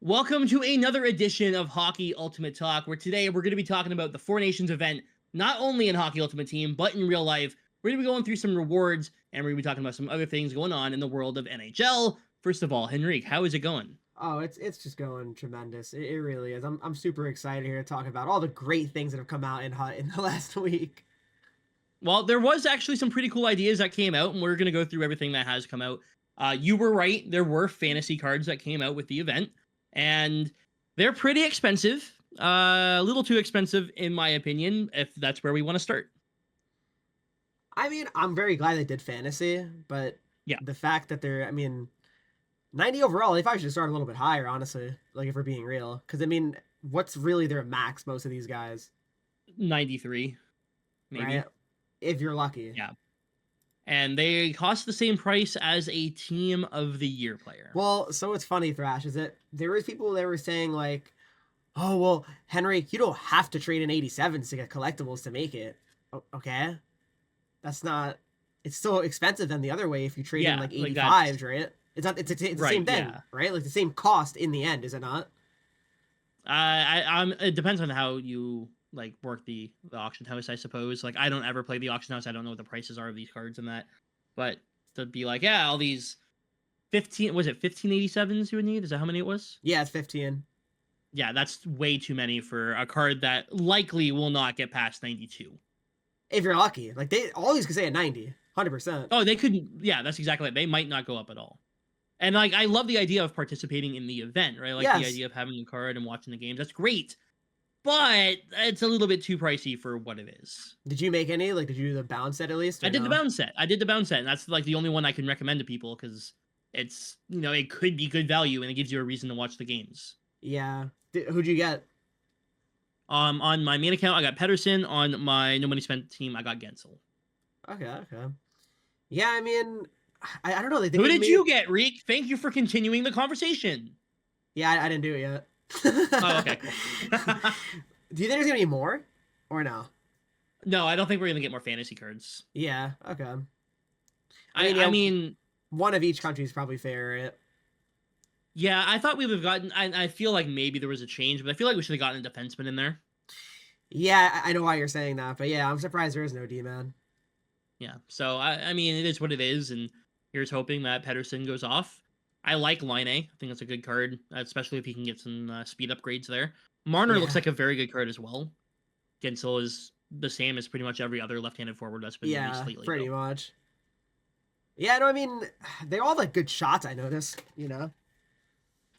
Welcome to another edition of Hockey Ultimate Talk, where today we're going to be talking about the Four Nations event, not only in Hockey Ultimate Team, but in real life. We're going to be going through some rewards, and we're going to be talking about some other things going on in the world of NHL. First of all, Henreek, how is it going? Oh, it's just going tremendous. It really is. I'm super excited here to talk about all the great things that have come out in the last week. Well, there was actually some pretty cool ideas that came out, and we're going to go through everything that has come out. You were right. There were fantasy cards that came out with the event, and they're pretty expensive. A little too expensive, in my opinion, if that's where we want to start. I mean, I'm very glad they did fantasy, but Yeah. the fact that they're, 90 overall, they probably should start a little bit higher, honestly. Like if we're being real, because what's really their max? Most of these guys, 93, maybe. right? If you're lucky. Yeah. And they cost the same price as a Team of the Year player. Well, so it's funny, Thrash, is that there was people that were saying like, oh well, Henreek, you don't have to trade in 87s to get collectibles to make it. Okay. That's not. It's still expensive than the other way if you trade in like 85s, right? It's not. It's the right, same thing, yeah. right? Like the same cost in the end, is it not? It depends on how you like work the auction house, I suppose. Like I don't ever play the auction house. I don't know what the prices are of these cards and that. But to be like, yeah, all these 1587s you would need? Is that how many it was? Yeah, it's 15. Yeah, that's way too many for a card that likely will not get past 92. If you're lucky, like they always could say at 90, 100%. Oh, they could. Yeah, that's exactly it. They might not go up at all. And like, I love the idea of participating in the event, right? Like Yes. the idea of having a card and watching the games. That's great, but it's a little bit too pricey for what it is. Did you make any? Like, did you do the bounce set at least? I did no? the bounce set. I did the bounce set, and that's like the only one I can recommend to people because it's it could be good value and it gives you a reason to watch the games. Yeah. Who'd you get? On my main account, I got Pedersen. On my no money spent team, I got Gensel. Okay. Yeah, I don't know. Who did you get, Reek? Thank you for continuing the conversation. Yeah, I didn't do it yet. Oh, okay, cool. Do you think there's gonna be more, or no? No, I don't think we're gonna get more fantasy cards. Yeah. Okay. I mean, one of each country is probably fair, right? Yeah, I thought we would have gotten. I feel like maybe there was a change, but I feel like we should have gotten a defenseman in there. Yeah, I know why you're saying that, but yeah, I'm surprised there is no D-man. Yeah, so I mean, it is what it is, and here's hoping that Pedersen goes off. I like Line A. I think that's a good card, especially if he can get some speed upgrades there. Marner looks like a very good card as well. Gensel is the same as pretty much every other left-handed forward that's been released lately. Pretty much. Yeah, no, they all have like good shots. I noticed, Yeah,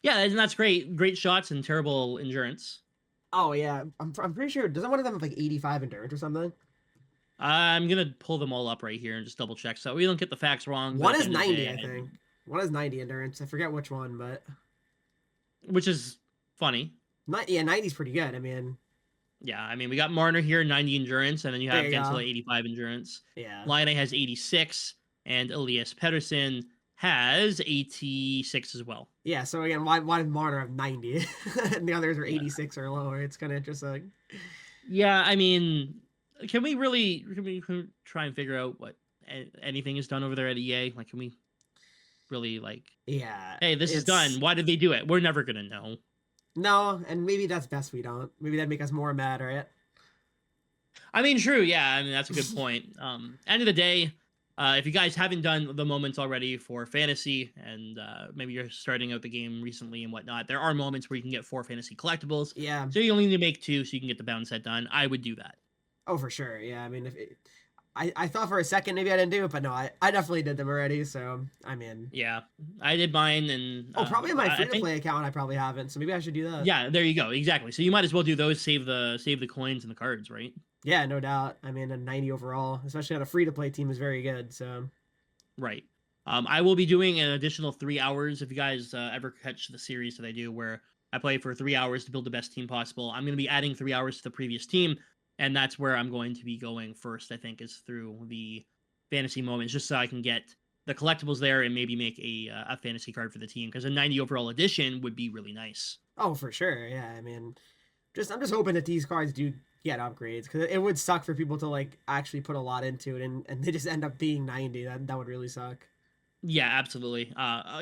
and that's great. Great shots and terrible endurance. Oh yeah, I'm pretty sure. Doesn't one of them have like 85 endurance or something? I'm gonna pull them all up right here and just double check so we don't get the facts wrong. One is 90, I think. One is 90 endurance. I forget which one, but which is funny. Yeah, 90's pretty good. Yeah, we got Marner here, 90 endurance, and then you have Gensel at 85 endurance. Yeah. Line has 86, and Elias Pettersson has 86 as well. Yeah, so again, why did Marner have 90? And the others are 86 or lower? It's kind of interesting. Yeah, can we try and figure out what anything is done over there at EA? Like, can we really Yeah. Hey, this is done. Why did they do it? We're never gonna know. No, and maybe that's best we don't. Maybe that'd make us more mad, right? True. Yeah, that's a good point. End of the day, if you guys haven't done the moments already for fantasy, and maybe you're starting out the game recently and whatnot, there are moments where you can get 4 fantasy collectibles. Yeah. So you only need to make 2 so you can get the bounce set done. I would do that. Oh, for sure. Yeah, I thought for a second maybe I didn't do it, but no, I definitely did them already. So yeah, I did mine, and probably on my free-to-play account I probably haven't. So maybe I should do that. Yeah, there you go. Exactly. So you might as well do those. Save the coins and the cards, right? Yeah, no doubt. A 90 overall, especially on a free-to-play team, is very good. So right. I will be doing an additional 3 hours. If you guys ever catch the series that I do, where I play for 3 hours to build the best team possible, I'm going to be adding 3 hours to the previous team. And that's where I'm going to be going first, I think, is through the fantasy moments, just so I can get the collectibles there and maybe make a fantasy card for the team. Because a 90 overall edition would be really nice. Oh, for sure. Yeah, I'm just hoping that these cards do get upgrades. Because it would suck for people to, actually put a lot into it and they just end up being 90. That would really suck. Yeah, absolutely.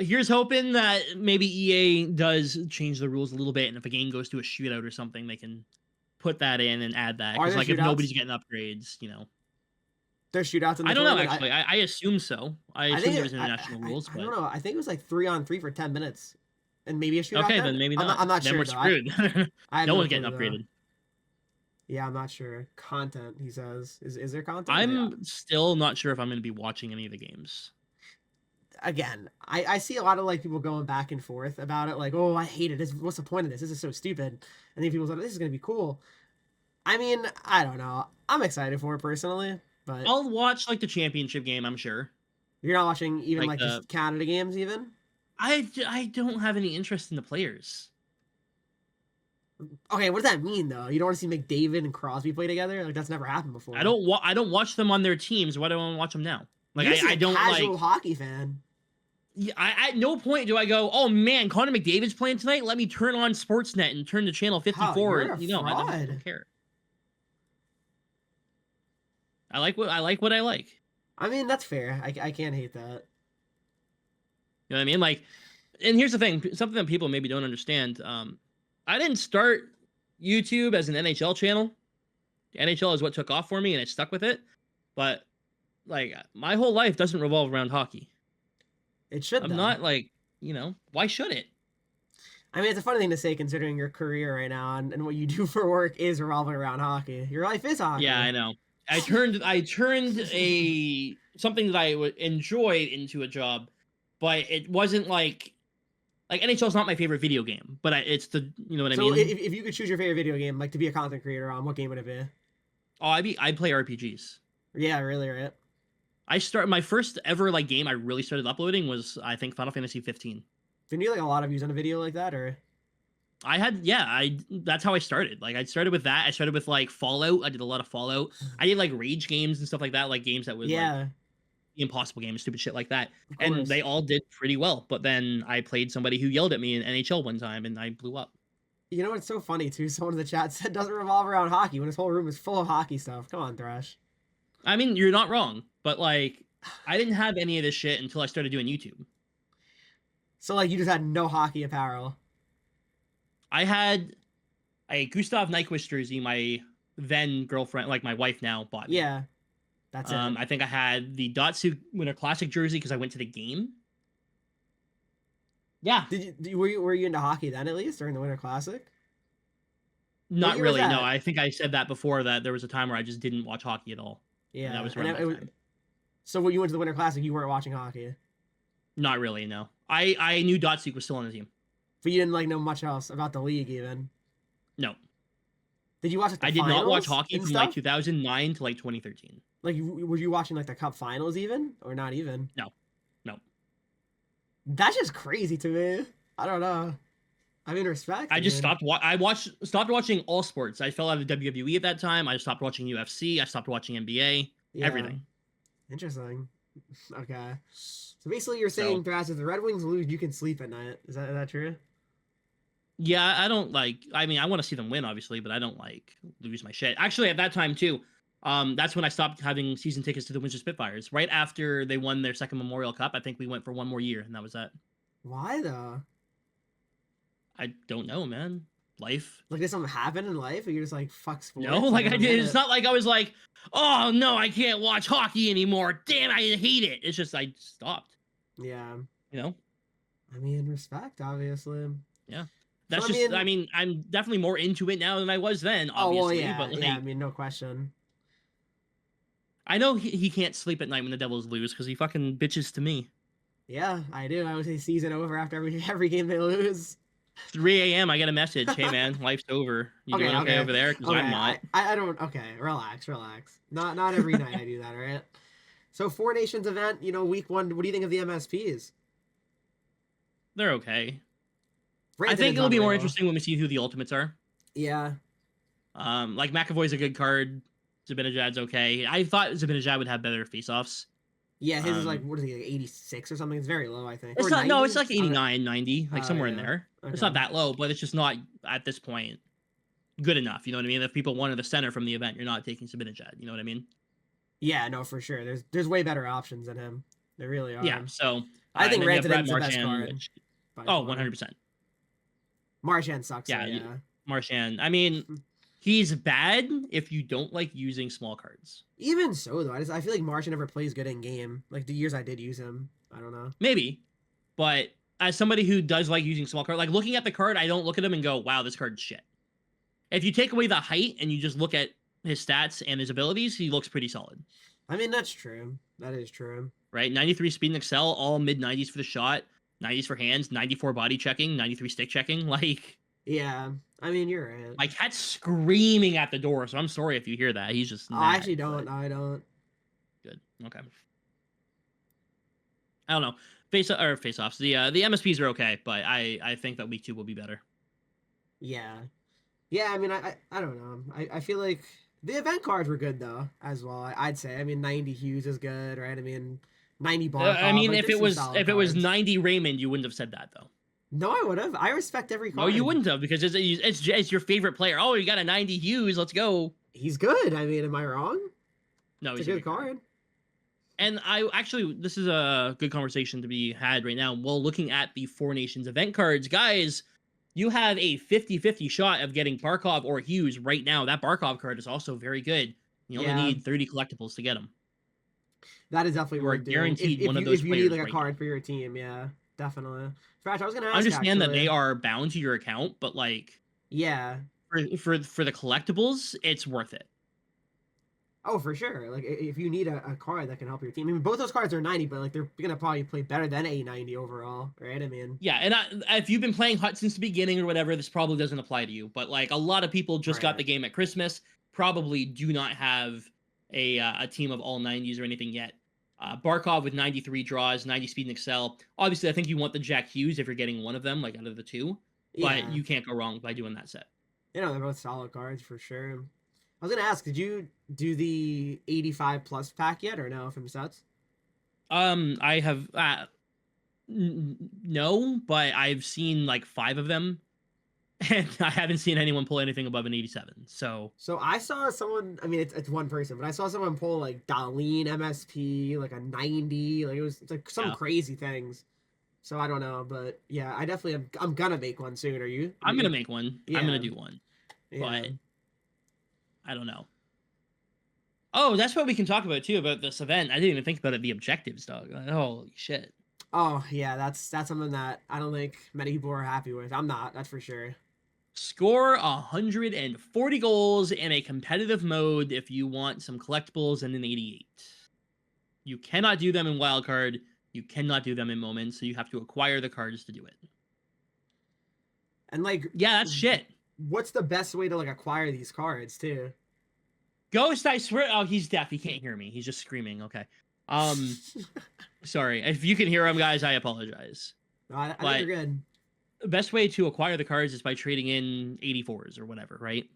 Here's hoping that maybe EA does change the rules a little bit, and if a game goes to a shootout or something, they can put that in and add that. Are Because there like if nobody's shootouts? getting upgrades, you know, There's shootouts in I the don't know tournament. actually. I assume so. I I assume think there was international rules, I don't but know. I think it was like 3-on-3 for 10 minutes, and maybe a shootout. okay, Then then maybe I'm not. not. I'm not Then sure we're though. screwed. I have No no one's getting clue though. upgraded. Yeah, I'm not sure. Content, he says. Is there content? I'm still not sure if I'm going to be watching any of the games. Again, I see a lot of like people going back and forth about it, like, oh, I hate it. What's the point of this? This is so stupid. And then people say this is gonna be cool. I mean, I don't know. I'm excited for it personally, but I'll watch like the championship game, I'm sure. you're not watching even Like like the just Canada games even. I don't have any interest in the players. Okay, what does that mean though? You don't want to see McDavid and Crosby play together? Like that's never happened before. I don't watch them on their teams. Why do I want to watch them now? Like You just see I a don't casual like. hockey fan. Yeah, at no point do I go, oh man, Connor McDavid's playing tonight. Let me turn on Sportsnet and turn to channel How 54. you're a You know, I don't fraud. care. I like what I like. I mean, that's fair. I can't hate that. You know what I mean? Like, and here's the thing: something that people maybe don't understand. I didn't start YouTube as an NHL channel. The NHL is what took off for me, and I stuck with it. But like, my whole life doesn't revolve around hockey. It should I'm though. not like, why should it? I mean, it's a funny thing to say considering your career right now and what you do for work is revolving around hockey. Your life is hockey. Yeah, I know. I turned a something that I would enjoy into a job, but it wasn't like NHL is not my favorite video game, but it's the you know what I So mean. if you could choose your favorite video game, like to be a content creator on, what game would it be? Oh, I play RPGs. Yeah, really, right? I start my first ever like game I really started uploading was I think Final Fantasy 15. Didn't you like a lot of views on a video like that, or? I that's how I started. Like I started with that. I started with like Fallout. I did a lot of Fallout. I did like rage games and stuff like that, like games that would like Yeah, impossible games, stupid shit like that. of And course. they all did pretty well. But then I played somebody who yelled at me in NHL one time and I blew up. You know what's so funny too? Someone in the chat said doesn't revolve around hockey when his whole room is full of hockey stuff. Come on, Thrash. I mean, you're not wrong, but like I didn't have any of this shit until I started doing YouTube. So like you just had no hockey apparel. I had a Gustav Nyquist jersey my then girlfriend, like my wife now, bought me. Yeah, that's it. I think I had the Datsu Winter Classic jersey because I went to the game. Yeah, Were you into hockey then at least during the Winter Classic? What not year was really. No, that? I think I said that before that there was a time where I just didn't watch hockey at all. And that Yeah, was and around that time. so when you went to the Winter Classic, you weren't watching hockey, Not really, no. I knew Datsuk was still on the team. but you didn't like know much else about the league even. No, Did you watch like the I did not watch finals hockey and from like stuff? 2009 to like 2013. Like, were you watching like the Cup Finals even, or not even? No, no. That's just crazy to me. I don't know. I mean, respect. I just mean, stopped watching all sports. I fell out of WWE at that time. I stopped watching UFC. I stopped watching NBA. yeah, Everything. interesting. Okay, so basically, you're So saying, Thras, if the Red Wings lose, you can sleep at night. Is that true? yeah, I don't like. I mean, I want to see them win, obviously, but I don't like lose my shit. Actually, at that time too, that's when I stopped having season tickets to the Windsor Spitfires. Right after they won their second Memorial Cup, I think we went for one more year, and that was that. Why though? I don't know, man. Life. Like, did something happen in life, or you're just like fuck sports? No, like I don't did. get It's it. not like I was like, oh no, I can't watch hockey anymore. Damn, I hate it. It's just I stopped. Yeah, You know. I mean, respect, obviously. Yeah. So, That's just. I mean, I'm definitely more into it now than I was then. oh well, Obviously, yeah, but like, yeah. I mean, no question. I know he can't sleep at night when the Devils lose because he fucking bitches to me. Yeah, I do. I would say season over after every game they lose. 3 a.m. I get a message. Hey man, life's over. You doing okay over there? Because Okay, I'm not. I don't. Okay, relax. Not every night I do that. All right. So Four Nations event, week one. What do you think of the MSPs? They're okay. I Brandon think is it'll be more unreal. interesting when we see who the ultimates are. Yeah, Like McAvoy's a good card. Zabinajad's okay. I thought Zabinajad would have better face-offs. yeah. His is like, Um, what is he, like 86 or something? It's very low, I think. It's Or not. No, 90? it's like I don't know. 89, 90, like Oh, somewhere in yeah. there. It's Okay. not that low, but it's just not at this point good enough. You know what I mean? If people wanted the center from the event, you're not taking Zabinajad. You know what I mean? Yeah, no, for sure. There's way better options than him. They really are. Yeah, so I and think then you have Brad Rantanen's the best Marchand, card which by oh, far. 100%. Marchand sucks though, Yeah, yeah. Marchand. I mean, he's bad if you don't like using small cards. Even so though, I feel like Marchand never plays good in game. Like the years I did use him, I don't know. Maybe, but as somebody who does like using small card, like looking at the card, I don't look at him and go, "Wow, this card's shit." If you take away the height and you just look at his stats and his abilities, he looks pretty solid. I mean, that's true. That is true. Right? 93 speed and excel, all mid 90s for the shot, 90s for hands, 94 body checking, 93 stick checking. Like, Yeah, I mean, you're right. my cat's screaming at the door, so I'm sorry if you hear that. He's just I mad. actually don't. But I don't. good. Okay. I don't know. Face offs. The MSPs are okay, but I think that week 2 will be better. Yeah, yeah. I mean, I don't know. I feel like the event cards were good though as well. I'd say. I mean, 90 Hughes is good, right? I mean, 90 Barkov. I mean, like, if there's it some was solid if it was cards. 90 Raymond, you wouldn't have said that though. No, I would have. I respect every No, card. you wouldn't have because it's your favorite player. Oh, you got a 90 Hughes. Let's go. He's good. I mean, am I wrong? No, It's he's a good card. And I actually, this is a good conversation to be had right now. While looking at the Four Nations event cards, guys, you have a 50-50 shot of getting Barkov or Hughes right now. That Barkov card is also very good. You only Yeah. need 30 collectibles to get him. That is definitely You are worth doing. guaranteed If one of you those if you need players like a right card now. for your team, yeah, definitely. Thrash, I was gonna ask. Understand that actually. they are bound to your account, but like Yeah. for the collectibles, it's worth it. Oh, for sure. Like if you need a card that can help your team. I mean, both those cards are 90, but like they're gonna probably play better than a 90 overall, right? I mean, Yeah, and if you've been playing Hut since the beginning or whatever, this probably doesn't apply to you. But like a lot of people just got Right. the game at Christmas, probably do not have a team of all 90s or anything yet. Barkov with 93 draws, 90 speed and excel. Obviously, I think you want the Jack Hughes if you're getting one of them, like out of the two. But Yeah. you can't go wrong by doing that set. You know, they're both solid cards for sure. I was gonna ask, did you do the 85 plus pack yet or no from sets? I have no, but I've seen like 5 of them, and I haven't seen anyone pull anything above an 87. So I saw someone. I mean, it's one person, but I saw someone pull like Darlene MSP, like a 90. Like it's like some crazy things. So I don't know, but yeah, I definitely am. I'm gonna make one soon. Are you? I'm gonna make one. Yeah. I'm gonna do one, Yeah. but I don't know. Oh, that's what we can talk about too about this event. I didn't even think about it. The objectives, dog. Holy shit. Oh yeah, that's something that I don't think many people are happy with. I'm not. That's for sure. Score 140 goals in a competitive mode if you want some collectibles and an 88. You cannot do them in wildcard. You cannot do them in moments, so you have to acquire the cards to do it. And like, yeah, that's shit. What's the best way to like acquire these cards too? Ghost, I swear. Oh, he's deaf. He can't hear me. He's just screaming. Okay. Sorry. If you can hear him, guys, I apologize. No, I think you're good. The best way to acquire the cards is by trading in 84s or whatever, right?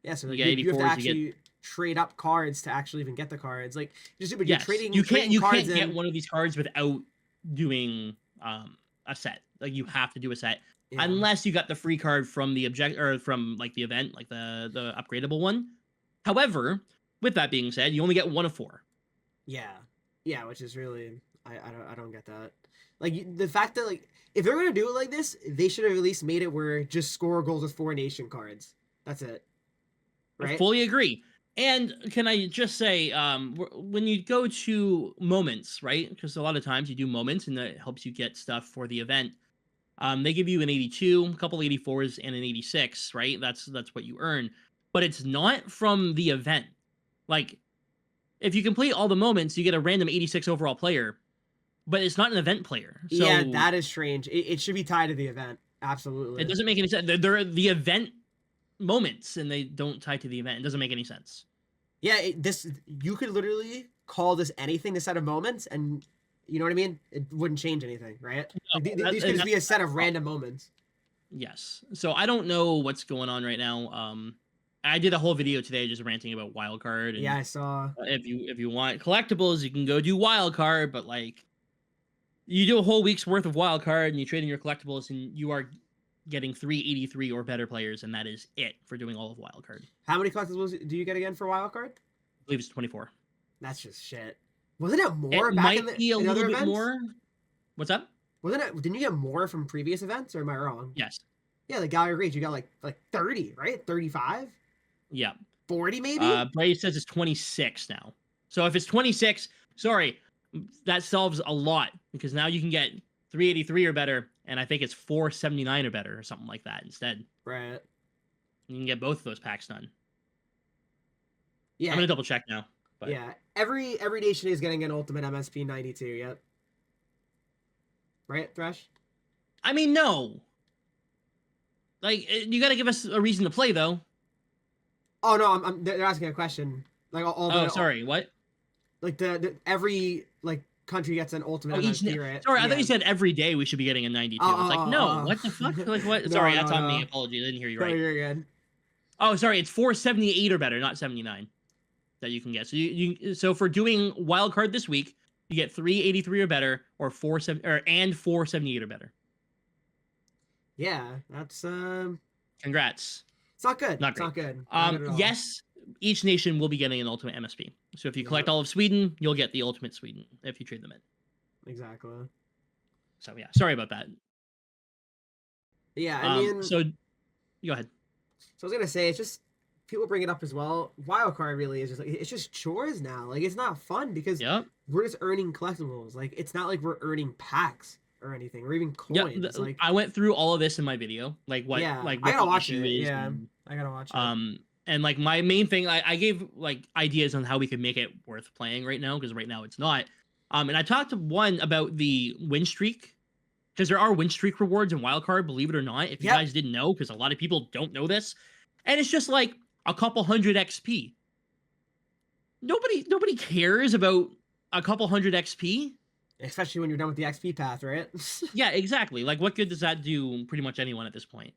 Yeah, so you have to actually trade up cards to actually even get the cards. Like, just but yes, trading. You can't cards get one of these cards without doing a set. Like you have to do a set. Yeah. Unless you got the free card from the object or from like the event, like the upgradable one. However, with that being said, you only get 1 of 4. Yeah, which is really I don't get that. Like the fact that like if they're gonna do it like this, they should have at least made it where just score goals with 4 nation cards. That's it. Right? I fully agree. And can I just say, when you go to moments, right? Because a lot of times you do moments, and that helps you get stuff for the event. They give you an 82, a couple 84s, and an 86, right? That's what you earn. But it's not from the event. Like, if you complete all the moments, you get a random 86 overall player, but it's not an event player. So yeah, that is strange. It should be tied to the event. Absolutely. It doesn't make any sense. They're the event moments, and they don't tie to the event. It doesn't make any sense. Yeah, you could literally call this anything, this set of moments, and you know what I mean? It wouldn't change anything, right? No, like, these could just be a set of random moments. Yes. So I don't know what's going on right now. I did a whole video today just ranting about wildcard. Yeah, I saw. If you want collectibles, you can go do wildcard, but like you do a whole week's worth of wildcard and you trade in your collectibles, and you are getting 383 or better players, and that is it for doing all of wildcard. How many collectibles do you get again for wildcard? I believe it's 24. That's just shit. Wasn't it It more back might be a in other little bit events? more. What's up? Wasn't it? Didn't you get more from previous events, or am I wrong? Yes. Yeah, the Gallery Reach, you got like 30, right? 35, Yeah. 40 maybe. Brady says it's 26 now. So if it's 26, sorry, that solves a lot because now you can get 383 or better, and I think it's 479 or better or something like that instead. Right. You can get both of those packs done. Yeah. I'm gonna double check now. But Yeah. Every nation is getting an ultimate MSP 92. Yep. Right, Thrash? I mean, no. Like, you got to give us a reason to play, though. Oh no, they're asking a question. Like all Oh, the sorry. What? like the every like country gets an ultimate Oh, MSP, right? sorry, I Yeah. thought you said every day we should be getting a 92. It's like, no, what the fuck? Like, what? No, Sorry, no, that's on no. me. Apologies, I didn't hear you No, right. you're good. Oh, sorry, it's 478 or better, not 79 that you can get. So so for doing wild card this week, you get 383 or better, or 478 or better. Yeah, that's Congrats. it's not good. Not It's great. not good. Not good at all. Yes, each nation will be getting an ultimate MSP. So if you collect all of Sweden, you'll get the ultimate Sweden if you trade them in. Exactly. So yeah, sorry about that. Yeah, I mean, So go ahead. So I was gonna say, it's just people bring it up as well. Wildcard really is just like it's just chores now. Like it's not fun because Yep. we're just earning collectibles. Like it's not like we're earning packs or anything, or even coins. Yeah, Like I went through all of this in my video, like what, yeah, like I what gotta the watch issue it. is. Yeah, And, I gotta watch it. and like my main thing, I gave like ideas on how we could make it worth playing right now because right now it's not. And I talked to one about the win streak because there are win streak rewards in wildcard, believe it or not. If you Yep. guys didn't know, because a lot of people don't know this, and it's just like a couple hundred XP. Nobody cares about a couple hundred XP. Especially when you're done with the XP path, right? Yeah, exactly. Like, what good does that do pretty much anyone at this point?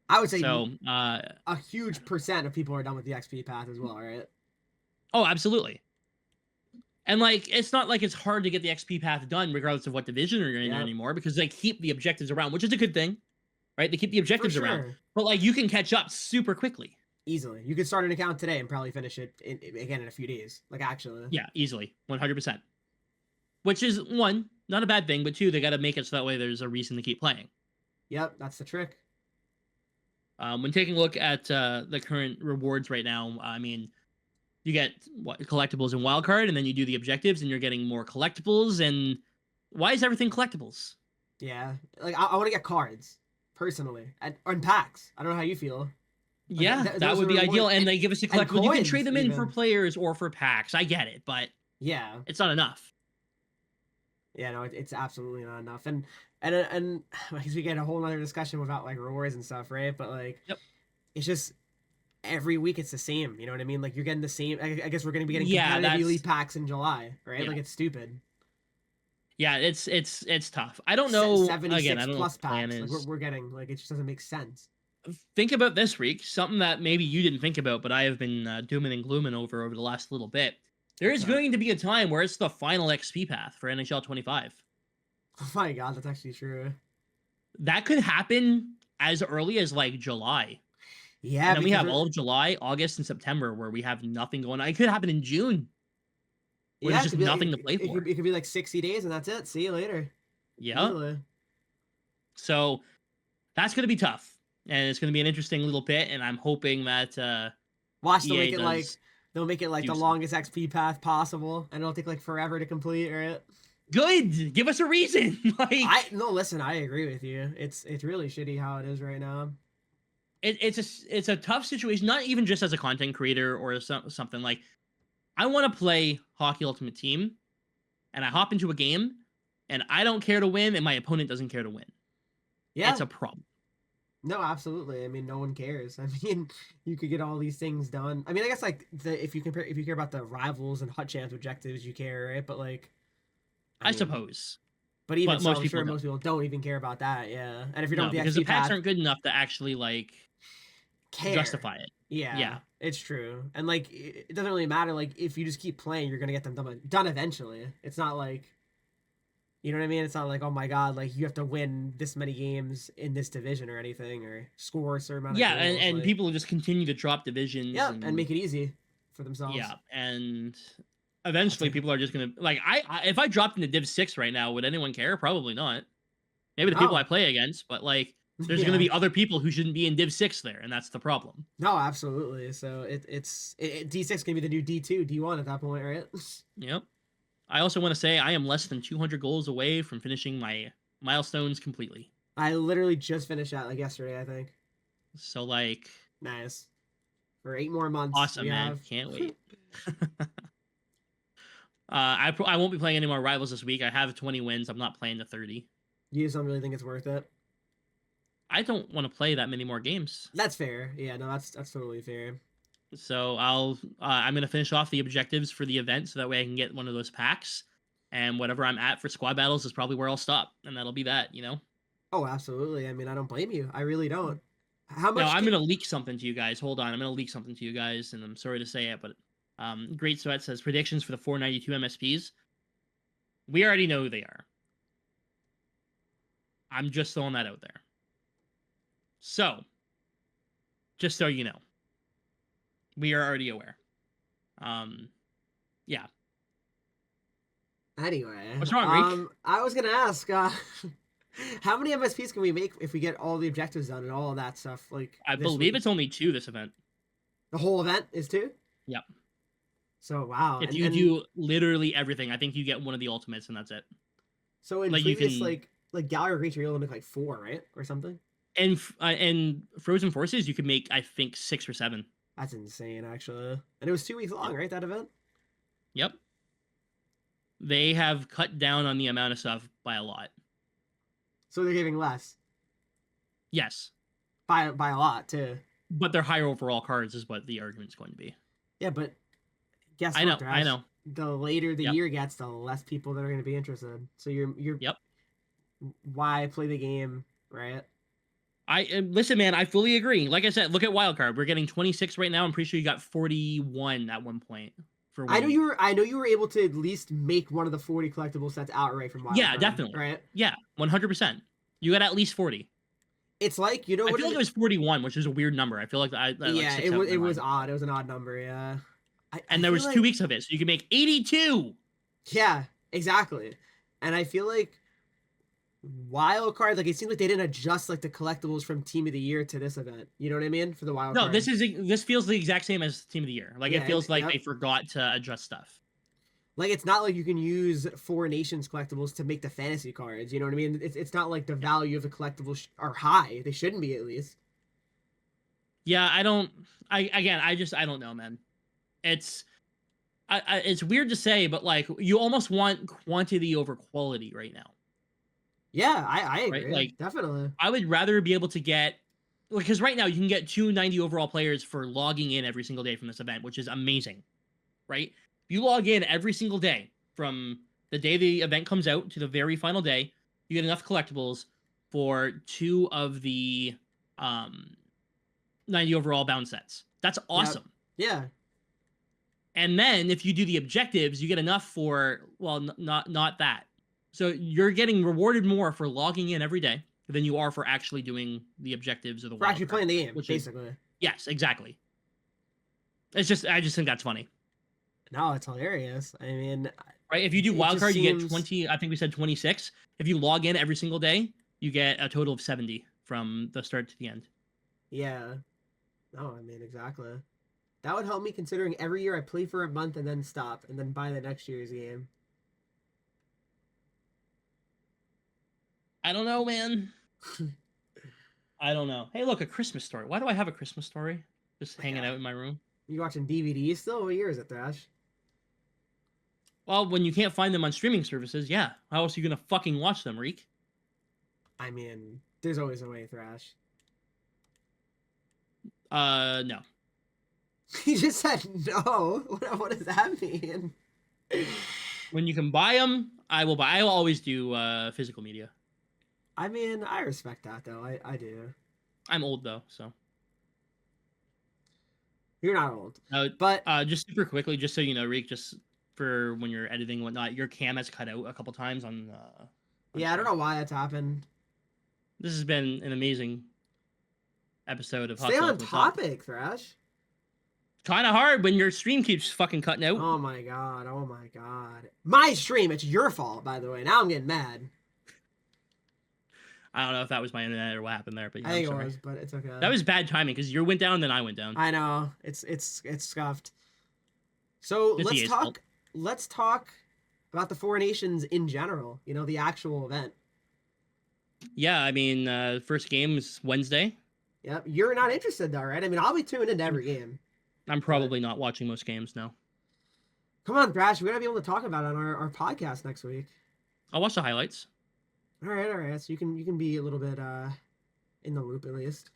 I would say So, a huge percent of people are done with the XP path as well, right? oh, absolutely. And like, it's not like it's hard to get the XP path done, regardless of what division you're in anymore, because they keep the objectives around, which is a good thing, right? They keep the objectives around, but like, you can catch up super quickly. Easily, you could start an account today and probably finish it again in a few days. Like actually, yeah, easily, 100%. Which is one, not a bad thing, but two, they got to make it so that way there's a reason to keep playing. Yep, that's the trick. When taking a look at the current rewards right now, I mean, you get what collectibles in wildcard, and then you do the objectives, and you're getting more collectibles. And why is everything collectibles? Yeah, like I want to get cards personally, and packs. I don't know how you feel. Like, yeah, that would be ideal, and they give us a collectible. You can trade them in for players or for packs. I get it, but yeah, it's not enough. Yeah, no, it's absolutely not enough. And I guess we get a whole other discussion about like rewards and stuff, right? But like, yep, it's just every week it's the same. You know what I mean? Like you're getting the same. I guess we're gonna be getting competitive elite packs in July, right? Yeah. Like it's stupid. Yeah, it's tough. I don't know. 76 again, I don't plus know what packs. Like we're getting like it just doesn't make sense. Think about this, Reek. Something that maybe you didn't think about, but I have been dooming and glooming over the last little bit. There is going to be a time where it's the final XP path for NHL 25. Oh my god, that's actually true. That could happen as early as like July. Yeah, and then we have all of July, August, and September where we have nothing going on. It could happen in June. Where there's just nothing to play for. It could be like 60 days and that's it. See you later. Yeah. Easily. So that's going to be tough. And it's going to be an interesting little bit. And I'm hoping that watch them make it like they'll make it like the longest XP path possible, and it'll take like forever to complete, right? Good. Give us a reason. Like listen, I agree with you. It's really shitty how it is right now. It's a tough situation, not even just as a content creator or something like. I want to play Hockey Ultimate Team, and I hop into a game, and I don't care to win, and my opponent doesn't care to win. Yeah, it's a problem. No, absolutely. I mean, no one cares. I mean, you could get all these things done. I mean, I guess like if you care about the rivals and hut champs objectives, you care, right? But like, I suppose. But even so, I'm sure most people don't even care about that. Yeah, and if you don't, because the packs aren't good enough to actually like justify it. Yeah, it's true. And like, it doesn't really matter. Like, if you just keep playing, you're gonna get them done eventually. It's not like. You know what I mean? It's not like, oh my god, like you have to win this many games in this division or anything, or score a certain amount of goals. and like, people just continue to drop divisions. Yeah, and make it easy for themselves. Yeah, and Eventually, people are just gonna like if I dropped into Div 6 right now, would anyone care? Probably not. Maybe the people I No. play against, but like, there's gonna Yeah. be other people who shouldn't be in Div 6 there, and that's the problem. No, absolutely. So D6 can be the new D2, D1 at that point, right? Yep. I also want to say I am less than 200 goals away from finishing my milestones completely. I literally just finished that like yesterday, I think. So like, Nice. For 8 more months, we awesome, man. have. Can't wait. I won't be playing any more rivals this week. I have 20 wins. I'm not playing the 30. You just don't really think it's worth it. I don't want to play that many more games. That's fair. Yeah, no, that's totally fair. So I'm gonna finish off the objectives for the event so that way I can get one of those packs, and whatever I'm at for squad battles is probably where I'll stop, and that'll be that. Oh, absolutely. I mean, I don't blame you. I really don't. How Now much? I'm gonna leak something to you guys. Hold on, I'm gonna leak something to you guys, and I'm sorry to say it, but Great Sweat says predictions for the 492 MSPs. We already know who they are. I'm just throwing that out there. So, just so you know, we are already aware. Yeah. Anyway, What's wrong, Reek? I was gonna ask, how many MSPs can we make if we get all the objectives done and all of that stuff? Like, I this believe week? it's only 2 this event. The whole event is 2. Yep. So wow, If you do literally everything, I think you get one of the ultimates, and that's it. so in like, you previous can- like gallery reach, you're able to make like 4, right, or something. And Frozen Forces, you could make, I think, 6 or 7. That's insane, actually. And it was 2 weeks long, right? That event. Yep. They have cut down on the amount of stuff by a lot. So they're giving less Yes. by a lot too. But their higher overall cards is what the argument's going to be. Yeah, but guess I what, know. I Thrash? know. The later the Yep. year gets, the less people that are going to be interested. So you're Yep. why play the game, right? Listen, man. I fully agree. Like I said, look at wildcard. We're getting 26 right now. I'm pretty sure you got 41 at one point. For I know you were able to at least make one of the 40 collectible sets outright from wildcard. Yeah, definitely. Right? Yeah, 100%. You got at least 40. It's like, you know I what? feel like it was 41, which is a weird number. I feel like Yeah, it was odd. It was an odd number. Yeah. And there was 2 weeks of it, so you can make 82. Yeah, exactly. And I feel like wild card, like it seems like they didn't adjust like the collectibles from Team of the Year to this event. You know what I mean? For the wild card. No, this feels the exact same as Team of the Year. Like, Yeah, it feels like yep. they forgot to adjust stuff. Like, it's not like you can use Four Nations collectibles to make the fantasy cards. You know what I mean? It's not like the value of the collectibles are high. They shouldn't be, at least. Yeah, I don't know, man. It's weird to say, but like, you almost want quantity over quality right now. Yeah, I agree. Right? Like, definitely. I would rather be able to get, because right now you can get 290 overall players for logging in every single day from this event, which is amazing, right? If you log in every single day from the day the event comes out to the very final day, you get enough collectibles for 2 of the 90 overall bound sets. That's awesome. Yep. Yeah. And then if you do the objectives, you get enough for, well, not that. So you're getting rewarded more for logging in every day than you are for actually doing the objectives of the For actually playing the game, basically. Yes, exactly. I just think that's funny. No, it's hilarious. I mean, right? If you do wildcard, you get 20. I think we said 26. If you log in every single day, you get a total of 70 from the start to the end. Yeah. No, I mean, exactly. That would help me, considering every year I play for a month and then stop and then buy the next year's game. I don't know, man. I don't know. Hey, look, a Christmas story. Why do I have a Christmas story just hanging out in my room? You watching DVDs still? What year is it, Thrash? Well, when you can't find them on streaming services, yeah. How else are you gonna fucking watch them, Reek? I mean, there's always a way, Thrash. No. He just said no. What does that mean? When you can buy them, I will buy. I will always do physical media. I mean, I respect that, though. I do. I'm old, though, so. You're not old. But just super quickly, just so you know, Reek, just for when you're editing and whatnot, your cam has cut out a couple times on yeah, I don't know why that's happened. This has been an amazing episode of Stay on topic, Thrash. Kind of hard when your stream keeps fucking cutting out. Oh my god. Oh my god. My stream. It's your fault, by the way. Now I'm getting mad. I don't know if that was my internet or what happened there, but yeah, I think I'm it sorry. was, but it's okay. That was bad timing because you went down, then I went down. I know. It's scuffed. So It's let's EA's talk. fault. Let's talk about the Four Nations in general. You know, the actual event. Yeah, I mean, first game is Wednesday. Yep. You're not interested though, right? I mean, I'll be tuned into every game. I'm probably not watching most games now. Come on, Thrash. We're gonna be able to talk about it on our podcast next week. I'll watch the highlights. All right. So you can be a little bit in the loop at least.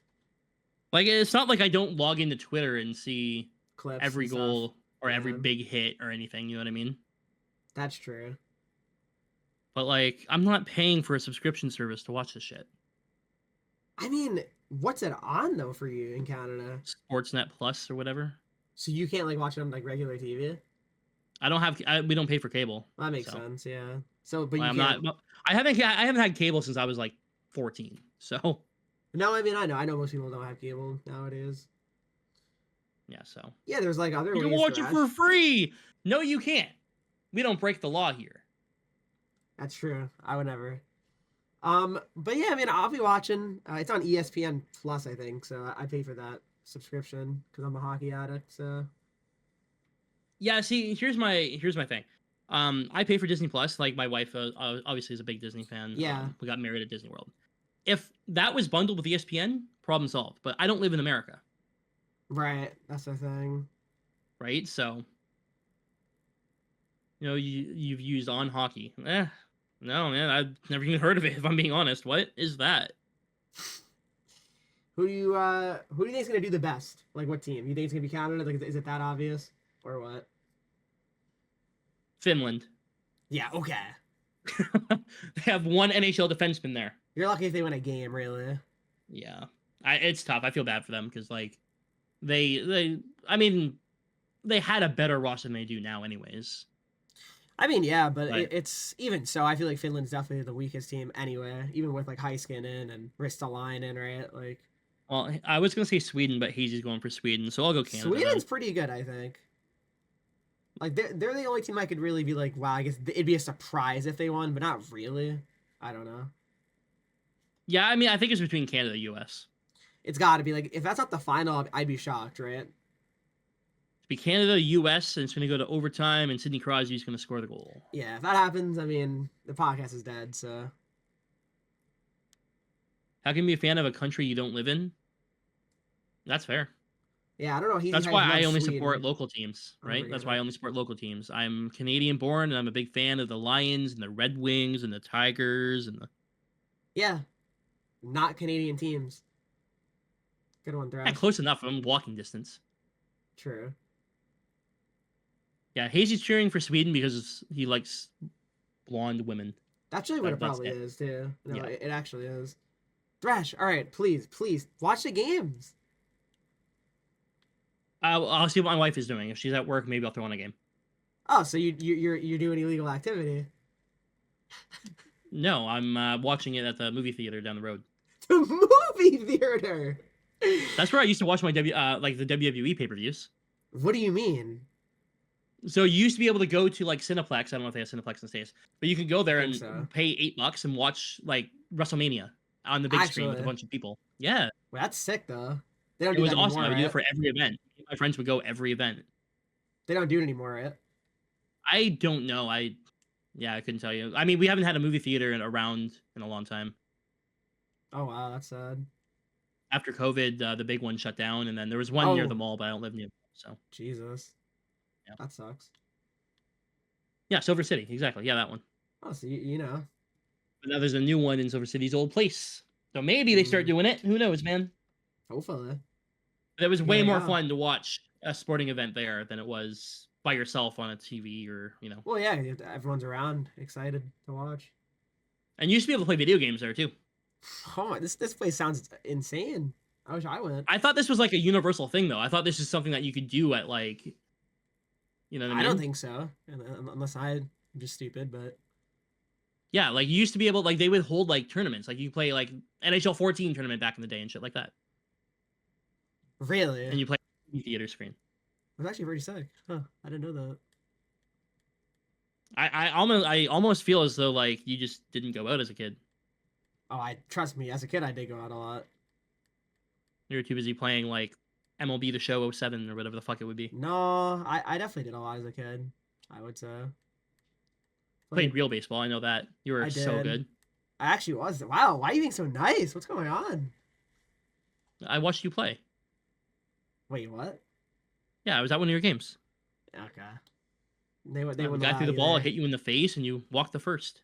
Like, it's not like I don't log into Twitter and see Clips. every and goal stuff. or every Yeah. big hit or anything. You know what I mean? That's true. But like, I'm not paying for a subscription service to watch this shit. I mean, what's it on though for you in Canada? Sportsnet Plus or whatever. So you can't like watch it on like regular TV? I don't have. We don't pay for cable. Well, that makes so. sense. Yeah. So, but you I'm can't. not. I haven't had cable since I was like 14. So No, I mean I know most people don't have cable nowadays. yeah. So Yeah, there's like other you can ways. watch it for free. No, you can't. We don't break the law here. That's true. I would never. But yeah, I mean, I'll be watching. It's on ESPN Plus, I think. So I pay for that subscription because I'm a hockey addict. So Yeah. See, here's my thing. I pay for Disney Plus. Like my wife, obviously, is a big Disney fan. Yeah. We got married at Disney World. If that was bundled with ESPN, problem solved. But I don't live in America. right, that's the thing. Right. So you've used On Hockey. No, man, I've never even heard of it. If I'm being honest, what is that? Who do you think is gonna do the best? Like what team? You think it's gonna be Canada? Like is it that obvious or what? Finland. Yeah. Okay. They have one NHL defenseman there. You're lucky if they win a game, really. Yeah, it's tough. I feel bad for them because like I mean, they had a better roster than they do now, anyways. I mean, yeah, but Right. it's even so. I feel like Finland's definitely the weakest team anyway, even with like Heiskanen and Ristolainen, right? Like Well, I was gonna say Sweden, but Hazy's going for Sweden, so I'll go Canada. Sweden's pretty good, I think. Like they're the only team I could really be like, wow, I guess it'd be a surprise if they won, but not really. I don't know. Yeah, I mean, I think it's between Canada and U.S. It's got to be like if that's not the final, I'd be shocked, right? Be Canada, U.S., and it's gonna go to overtime, and Sidney Crosby's gonna score the goal. Yeah, if that happens, I mean, the podcast is dead. So How can you be a fan of a country you don't live in? That's fair. yeah, I don't know. That's why I only support local teams, right? Oh, That's yeah. why I only support local teams. I'm Canadian born, and I'm a big fan of the Lions and the Red Wings and the Tigers and the. Yeah, not Canadian teams. Good one, Thrash. Close enough. I'm walking distance. True. Yeah, Hazy's cheering for Sweden because he likes blonde women. That's really what it That's probably it. is too. No, Yeah. it actually is. Thrash, all right, please watch the games. I'll see what my wife is doing. If she's at work, maybe I'll throw on a game. Oh, so you're doing illegal activity? No, I'm watching it at the movie theater down the road. The movie theater. That's where I used to watch my the WWE pay-per-views. What do you mean? So you used to be able to go to like Cineplex. I don't know if they have Cineplex in the States, but you could go there and so. pay $8 and watch like WrestleMania on the big screen with a Actually. bunch of people. Yeah, Well, that's sick though. They don't it do was that awesome. anymore, I would do right? it for every event. My friends would go every event. They don't do it anymore, right? I don't know. I couldn't tell you. I mean, we haven't had a movie theater around in a long time. Oh wow, that's sad. After COVID, the big one shut down, and then there was one near Oh. the mall, but I don't live near. So Jesus. Yeah. That sucks. yeah, Silver City, exactly. Yeah, that one. Oh, so you know. But now there's a new one in Silver City's old place. So maybe they start doing it. Who knows, man? Hopefully. But it was way Yeah, more yeah. fun to watch a sporting event there than it was by yourself on a TV or. Well, yeah, everyone's around, excited to watch. And you used to be able to play video games there too. Oh, this place sounds insane. I wish I went. I thought this was like a universal thing, though. I thought this is something that you could do at like. You know what I mean? I don't think so, unless I'm just stupid. But Yeah, like you used to be able, like they would hold like tournaments, like you play like NHL 14 tournament back in the day and shit like that, really, and you play on the theater screen. That's actually pretty sick. Huh? I didn't know that. I almost feel as though like you just didn't go out as a kid. Oh, I trust me. As a kid, I did go out a lot. You were too busy playing like MLB The Show '07 or whatever the fuck it would be. No, I definitely did a lot as a kid. I would say. Played Played. real baseball. I know that. You were I so did. good. I actually was. Wow, why are you being so nice? What's going on? I watched you play. Wait, what? Yeah, I was at one of your games. Okay. They The wouldn't guy allow threw the you ball, there. hit you in the face, and you walked the first.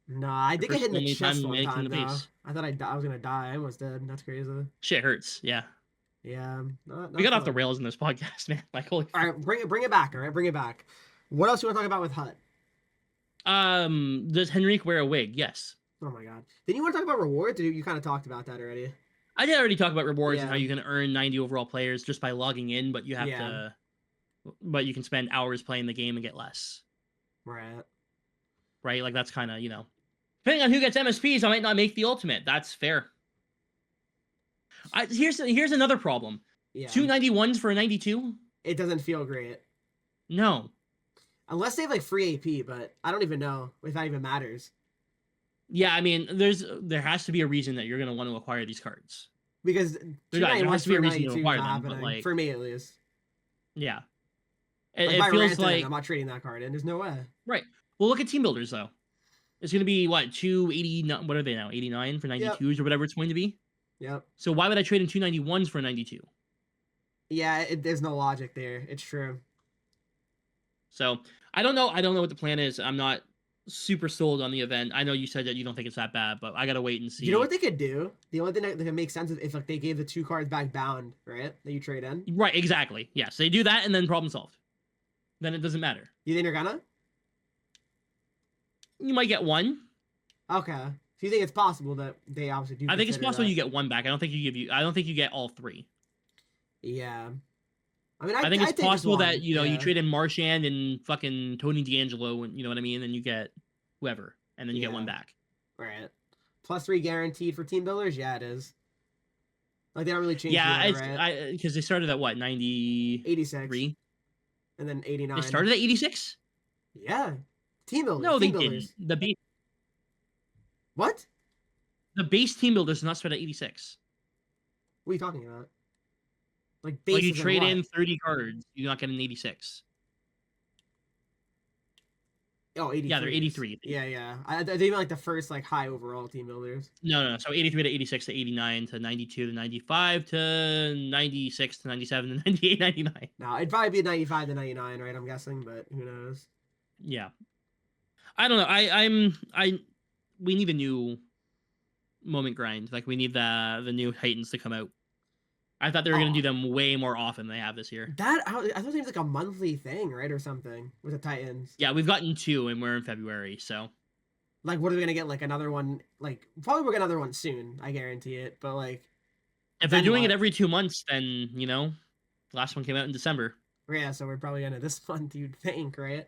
No, I The did get first hit in and the only time chest you one managed in time the though. face. I thought I was gonna die. I almost did. That's crazy. Shit hurts. Yeah. Yeah, We not got off the fun. rails in this podcast, man. Like holy All fuck. right, bring it back. All right, bring it back. What else you want to talk about with Hut? Does Henreek wear a wig? Yes. Oh my god. Did you want to talk about rewards? Or you kind of talked about that already? I did already talk about rewards and how Yeah, you can earn 90 overall players just by logging in, but you have yeah, to but you can spend hours playing the game and get less. right. Right? Like that's kind of, depending on who gets MSPs, I might not make the ultimate. That's fair. Here's another problem. Yeah, 291s for a 92? it doesn't feel great No. unless they have like free AP, but I don't even know if that even matters Yeah, I mean, there has to be a reason that you're going to want to acquire these cards. because There has 291 to be a for reason to 92 is acquire not them, but happening like, for me at least. yeah. Like if It I ran feels into them, like I'm not trading that card in. There's no way. right. Well, look at team builders though. It's going to be what 280. What are they now? 89 for Yep, 92s or whatever it's going to be. yep. So why would I trade in 291s for a 92? Yeah, there's no logic there. It's true. So I don't know. I don't know what the plan is. I'm not super sold on the event. I know you said that you don't think it's that bad, but I gotta wait and see. You know what they could do? The only thing that could make sense is if like they gave the 2 cards back bound, right? That you trade in. Right, exactly. Yes, they do that, and then problem solved. Then it doesn't matter. You think you're gonna? You might get one. Okay. So you think it's possible that they obviously do? I think it's consider possible that. you get one back. I don't think I don't think you get all three. Yeah. I mean, I think it's I'd take just possible that one. you Yeah. trade in Marchand and fucking Tony D'Angelo, and you know what I mean. And then you get whoever, and then you get one Yeah. back. Right. +3 guaranteed for team builders. Yeah, it is. Like they don't really change. Yeah, the order, right? because they started at what 86 93. and then They 89. started at 86. Yeah. Team builders. No, they Team didn't. builders. What? The base team builders is not started at 86. What are you talking about? Like Like bases you and trade what? in 30 cards, you not get an 86. Oh, 83. Yeah, they're 83. Yeah, yeah. They meant like the first like high overall team builders. No. So 83 to 86 to 89 to 92 to 95 to 96 to 97 to 98, 99. No, it'd probably be 95 to 99, right? I'm guessing, but who knows? Yeah. I don't know. We need a new moment grind. Like we need the new Titans to come out. I thought they were gonna do them way more often than they have this year. I thought it was like a monthly thing, right, or something with the Titans. Yeah, we've gotten 2 and we're in February, so Like, what are we gonna get? Like another one? Like probably we'll get another one soon. I guarantee it. But like, if they're doing what? it every 2 months, then the last one came out in December. Yeah, so we're probably gonna this month, you'd think, right?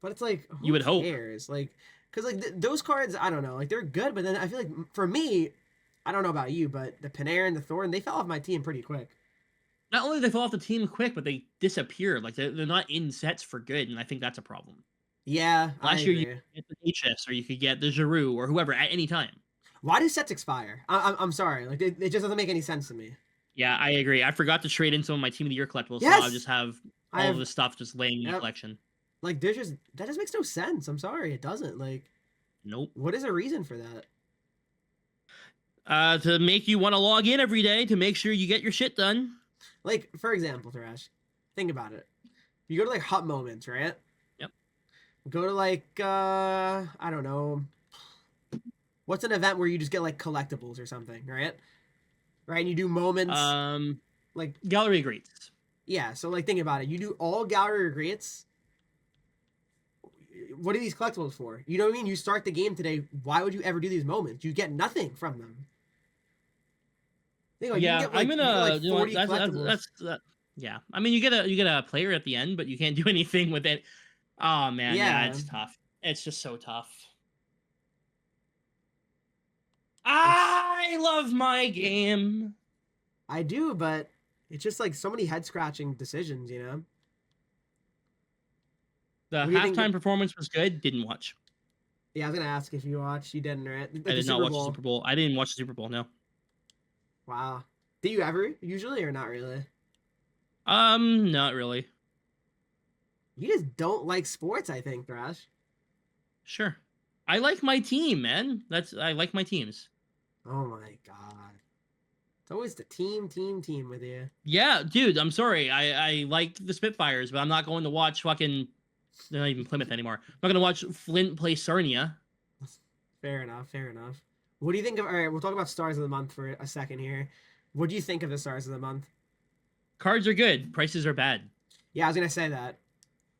But it's like, who You would hope. cares? Like, because like those cards, I don't know, like they're good, but then I feel like for me, I don't know about you, but the Panarin, the Thorn, they fell off my team pretty quick. Not only do they fall off the team quick, but they disappear. Like they're not in sets for good, and I think that's a problem. Yeah, Last year you could get the HS or you could get the Giroux or whoever at any time. Why do sets expire? I'm sorry, like it just doesn't make any sense to me. Yeah, I agree. I forgot to trade in some of my Team of the Year collectibles, Yes! so I'll just have all of the stuff just laying in the collection. Like that just makes no sense. I'm sorry, it doesn't. Like, nope. What is a reason for that? To make you want to log in every day to make sure you get your shit done. Like, for example, Thrash, think about it. You go to like Hut Moments, right? Yep. Go to like I don't know. What's an event where you just get like collectibles or something, right? Right, and you do moments. Like Gallery Greats. Yeah, so like think about it. You do all Gallery Greats. What are these collectibles for? You know what I mean? You start the game today. Why would you ever do these moments? You get nothing from them. Yeah, I'm gonna. Yeah. I mean, you get a player at the end, but you can't do anything with it. Oh man, yeah, it's tough. It's just so tough. I love my game. I do, but It's just like so many head scratching decisions, you know. The What do you think? halftime performance was good. Didn't watch. Yeah, I was gonna ask if you watched. You didn't, right? Like I the did not Super watch the Bowl. Super Bowl. I didn't watch the Super Bowl. No. Wow. Do you ever usually or not really? Not really. You just don't like sports, I think, Thrash. Sure. I like my team, man. I like my teams. Oh my god. It's always the team with you. Yeah, dude. I'm sorry. I like the Spitfires, but I'm not going to watch fucking. They're not even Plymouth anymore. I'm not going to watch Flint play Sarnia. Fair enough. Fair enough. What do you think of? All right, we'll talk about stars of the month for a second here. What do you think of the stars of the month? Cards are good. Prices are bad. Yeah, I was gonna say that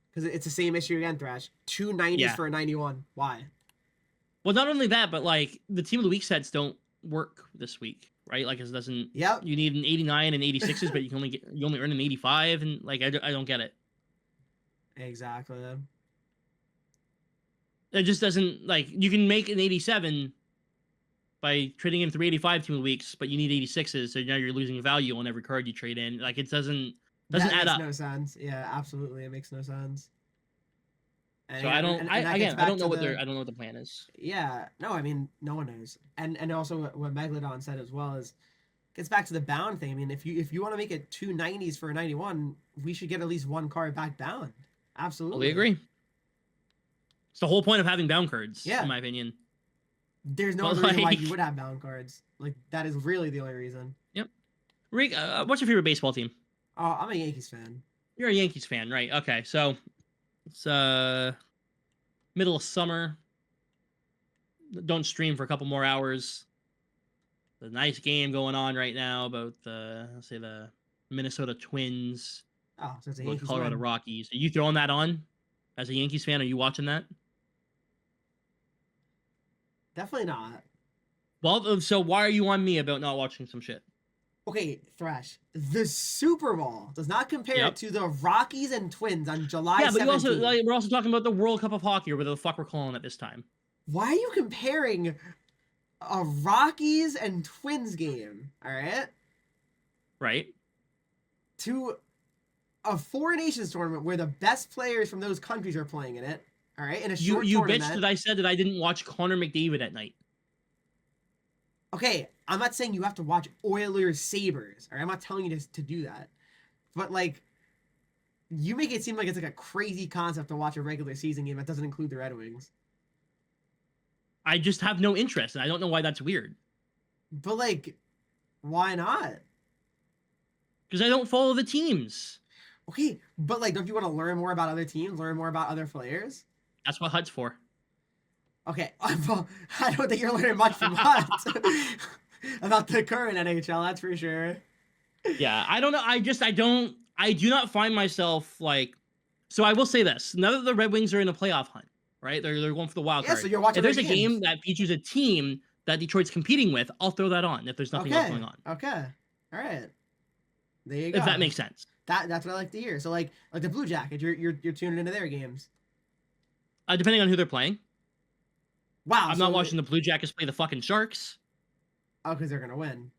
because it's the same issue again, Thrash. 290s Yeah. for a 91. Why? Well, not only that, but like the team of the week sets don't work this week, right? Like it doesn't. Yep. You need an 89 and 86s, but you only earn an 85, and like I don't get it. Exactly. It just doesn't like you can make an 87 by trading in 385 team of the weeks, but you need 86s, so now you're losing value on every card you trade in. Like it doesn't That add makes up. no sense. Yeah, absolutely, it makes no sense. And So again, I don't. and I that again, gets I back don't know to what the- their I don't know what the plan is. Yeah, no, I mean, no one knows. And also what Megalodon said as well is gets back to the bound thing. I mean, if you want to make it 290s for a 91, we should get at least one card back bound. Absolutely. We agree. It's the whole point of having bound cards, Yeah. in my opinion. There's no But, other reason why like- you would have bound cards. Like that is really the only reason. Reek, what's your favorite baseball team? Oh, I'm a Yankees fan. You're a Yankees fan, right? Okay, so it's middle of summer. Don't stream for a couple more hours. The nice game going on right now about let's say the Minnesota Twins, Oh, so it's a with Yankees Colorado win. Rockies. Are you throwing that on as a Yankees fan? Are you watching that? Definitely not. Well, so why are you on me about not watching some shit? Okay, Thrash. The Super Bowl does not compare Yep. to the Rockies and Twins on July Yeah, but 17th. we're also talking about the World Cup of Hockey, or whatever the fuck we're calling it this time. Why are you comparing a Rockies and Twins game, all right, Right? to a Four Nations tournament where the best players from those countries are playing in it, all right, in a short You tournament? bitched that I said that I didn't watch Connor McDavid at night. Okay, I'm not saying you have to watch Oilers Sabres, all right? I'm not telling you to do that. But, like, you make it seem like it's like a crazy concept to watch a regular season game that doesn't include the Red Wings. I just have no interest, and I don't know why that's weird. But, like, why not? Because I don't follow the teams. Okay, but, like, don't you want to learn more about other teams, learn more about other players? That's what HUD's for. Okay, well, I don't think you're learning much from us about the current NHL, that's for sure. Yeah, I don't know. I do not find myself like. So I will say this: now that the Red Wings are in a playoff hunt, right? They're going for the wild Yeah, card. so you're watching If there's a their games. game that features a team that Detroit's competing with, I'll throw that on if there's nothing else going on. Okay, all right. There you go. If that makes sense. That's what I like to hear. So like the Blue Jackets, you're tuning into their games. Depending on who they're playing. Wow, I'm not watching the Blue Jackets play the fucking Sharks, Oh, because they're gonna win.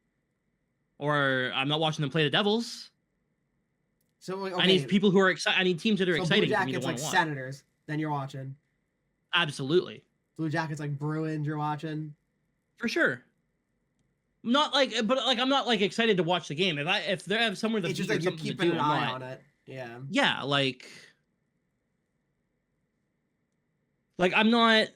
or I'm not watching them play the Devils. So okay, I need people who are excited. I need teams that are so exciting Blue for me to Jackets want like to watch. Senators, then you're watching. Absolutely, Blue Jackets like Bruins, you're watching. for sure. Not like, but like I'm not like excited to watch the game. If they have somewhere to It's just be or like you're something to keeping do, an I'm eye not. on it. Yeah. Yeah, like I'm not.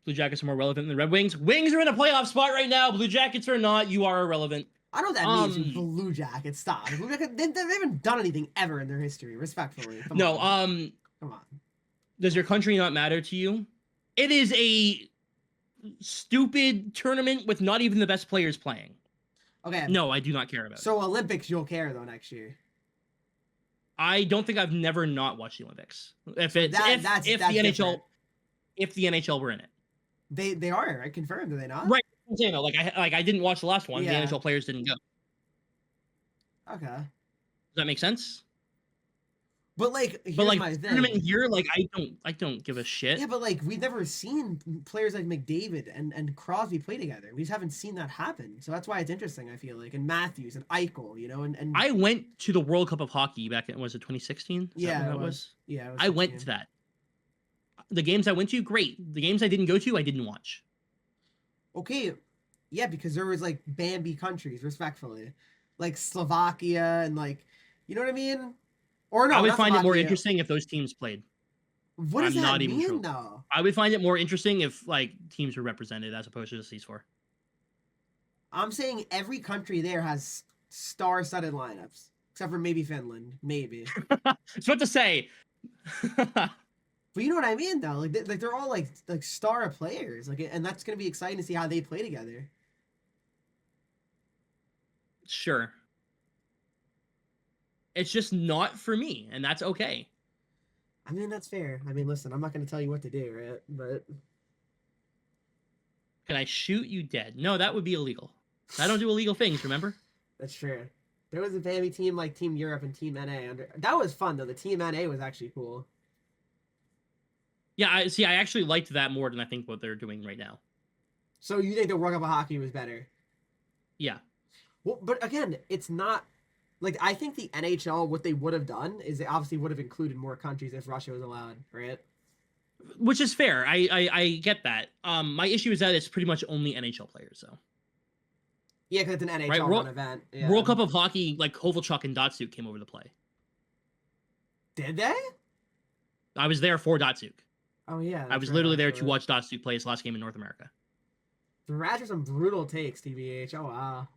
Blue Jackets are more relevant than the Red Wings. Wings are in a playoff spot right now. Blue Jackets are not. You are irrelevant. I know what that means. Um, Blue Jackets, stop. Blue Jackets, they haven't done anything ever in their history. Respectfully. Come No. on. Come on. Does your country not matter to you? It is a stupid tournament with not even the best players playing. Okay. No, I do not care about it. So Olympics, you'll care though next year. I don't think I've never not watched the Olympics. If it's That's if the NHL different. if the NHL were in it. They are, right? Confirmed, are they not? Right. I'm saying though, like I didn't watch the last one. Yeah. The NHL players didn't go. Okay. Does that make sense? But like, But here's like my tournament thing. here, like I don't give a shit. Yeah, but like we've never seen players like McDavid and Crosby play together. We just haven't seen that happen. So that's why it's interesting, I feel like. And Matthews and Eichel, you know, and I went to the World Cup of Hockey back in, was it 2016? Is that yeah, when it that was. was? Yeah, it was I went 16. to that. The games I went to, great. The games I didn't go to, I didn't watch. Okay, yeah, because there was like Bambi countries, respectfully, like Slovakia and like, you know what I mean? Or I no, would not find it more Slovakia. interesting if those teams played. What does I'm that not even mean true. though? I would find it more interesting if like teams were represented as opposed to just these four. I'm saying every country there has star-studded lineups, except for maybe Finland, maybe. It's what to say. But you know what I mean, though. Like they're all like star players. Like, and that's gonna be exciting to see how they play together. Sure. It's just not for me, and that's okay. I mean, that's fair. I mean, listen, I'm not gonna tell you what to do, right? But Can I shoot you dead? No, that would be illegal. I don't do illegal things, remember? that's true. There was a Bambi team like Team Europe and Team NA. That was fun though. The Team NA was actually cool. Yeah, I see. I actually liked that more than I think what they're doing right now. So you think the World Cup of Hockey was better? Yeah, Well, but again, it's not like I think the NHL. What they would have done is they obviously would have included more countries if Russia was allowed, right? which is fair. I get that. My issue is that it's pretty much only NHL players, though. Yeah, because it's an Right? NHL run event. Yeah. World Cup of Hockey, like Kovalchuk and Datsuk came over to play. Did they? I was there for Datsuk. Oh yeah. I was literally there to watch Datsuk play his last game in North America. The Rats are some brutal takes, TBH. Oh wow.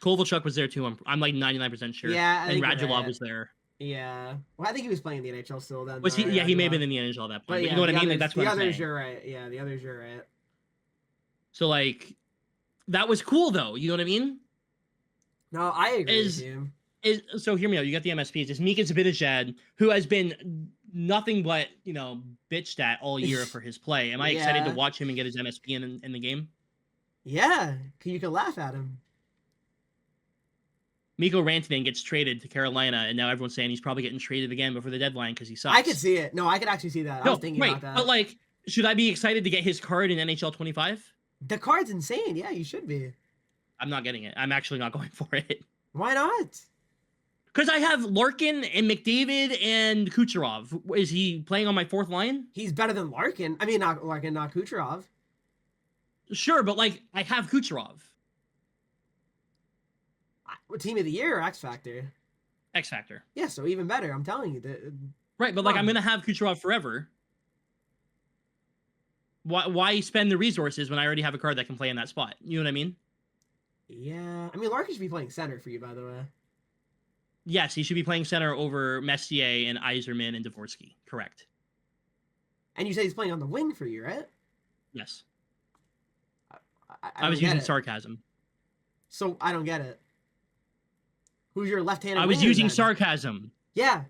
Kovalchuk was there too. I'm like 99% sure. Yeah, I and think you're Radulov right. was there. Yeah. Well, I think he was playing in the NHL still then. Was though, he? right? Yeah, he may have Radulov. been in the NHL at that point. But yeah, you know what I mean? Others, Like, that's what the I'm others, saying. you're right. Yeah, the others, you're right. So like, that was cool though. You know what I mean? No, I agree with you. So hear me out. You got the MSPs. It's Mika Zibanejad, who has been nothing but bitched at all year for his play. Am I excited to Yeah. watch him and get his MSP in the game? Yeah, you can laugh at him. Mikko Rantanen gets traded to Carolina, and now everyone's saying he's probably getting traded again before the deadline because he sucks. I could see it. No, I could actually see that. I was thinking about that. But like, should I be excited to get his card in NHL 25? The card's insane. Yeah, you should be. I'm not getting it. I'm actually not going for it. Why not? Because I have Larkin and McDavid and Kucherov. Is he playing on my fourth line? He's better than Larkin. I mean, not Larkin, not Kucherov. Sure, but like, I have Kucherov. What, Team of the Year or X Factor? X Factor. Yeah, so even better. I'm telling you. Right, but like, I'm gonna have Kucherov forever. Why spend the resources when I already have a card that can play in that spot? You know what I mean? Yeah. I mean, Larkin should be playing center for you, by the way. Yes, he should be playing center over Messier and Yzerman and Dvorsky. Correct. And you say he's playing on the wing for you, right? Yes. I was don't get using it. sarcasm. So I don't get it. Who's your left-handed? I was winger, using then? sarcasm. Yeah.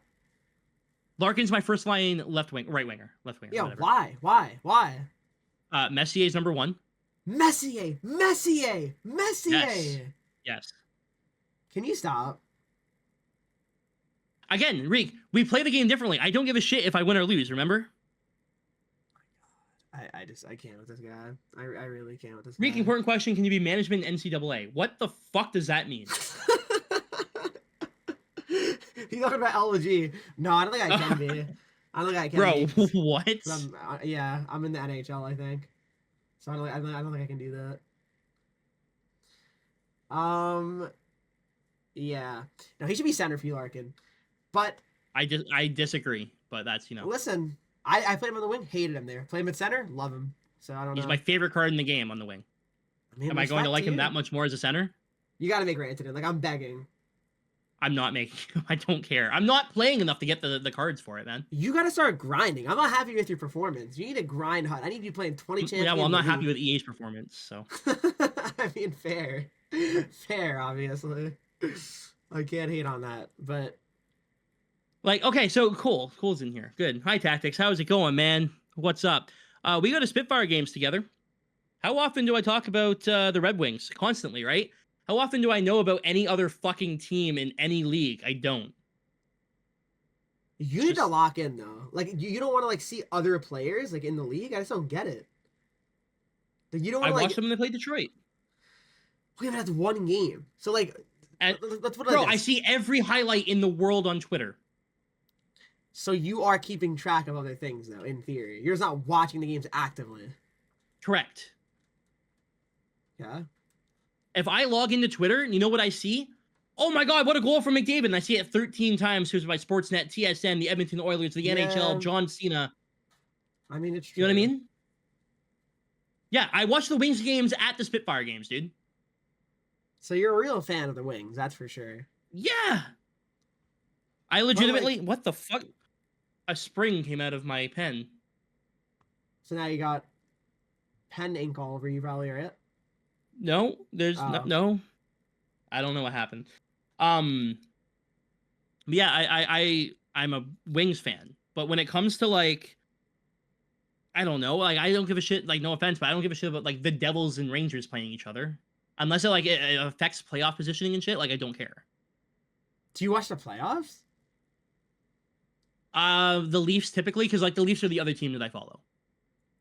Larkin's my first line right winger. Yeah. Whatever. Why? Messier's number one. Messier. Yes. Can you stop? Again, Reek, we play the game differently. I don't give a shit if I win or lose, remember? I can't with this guy. I really can't with this Reek, guy. important question. Can you be management in NCAA? What the fuck does that mean? He's talking about LG. No, I don't think I can be. I don't think I can Bro, be. what? I'm in the NHL, I think. So I don't think I can do that. Yeah. No, he should be center for you, Larkin. But I disagree, but that's listen, I played him on the wing, hated him there. Played him at center, love him. So I don't know. He's my favorite card in the game on the wing. Am I going to like him that much more as a center? You got to make Rantanen. Like, I'm begging. I'm not making. I don't care. I'm not playing enough to get the cards for it, man. You got to start grinding. I'm not happy with your performance. You need to grind hard. I need you playing 20 champions. Yeah, well, I'm not happy with EA's performance, so. I mean, fair. Fair, obviously. I can't hate on that, but. Like, okay, so Cool's in here. Good. Hi, Tactics. How's it going, man? What's up? We go to Spitfire games together. How often do I talk about the Red Wings? Constantly, right? How often do I know about any other fucking team in any league? I don't. You It's need to just lock in though. Like you don't want to like see other players like in the league. I just don't get it. Like you don't I want to watched like. them when they played Detroit. Okay, but that's one game. So like, And let's put it like bro, I this. see every highlight in the world on Twitter. So you are keeping track of other things though. In theory, you're just not watching the games actively. Correct. Yeah. If I log into Twitter, you know what I see? Oh my god, what a goal from McDavid! And I see it 13 times here's by Sportsnet, TSN, the Edmonton Oilers, the NHL, Yeah. John Cena. I mean, it's You know what I true. mean? Yeah, I watch the Wings games at the Spitfire games, dude. So you're a real fan of the Wings, that's for sure. Yeah. I But legitimately, like, what the fuck? A spring came out of my pen. so now you got pen ink all over you, probably, right? No, there's Oh, no. I don't know what happened. Um, yeah, I'm a Wings fan, but when it comes to like, I don't know, like I don't give a shit. Like, no offense, but I don't give a shit about like the Devils and Rangers playing each other, unless it affects playoff positioning and shit. Like, I don't care. do you watch the playoffs? The Leafs typically, because like the Leafs are the other team that I follow.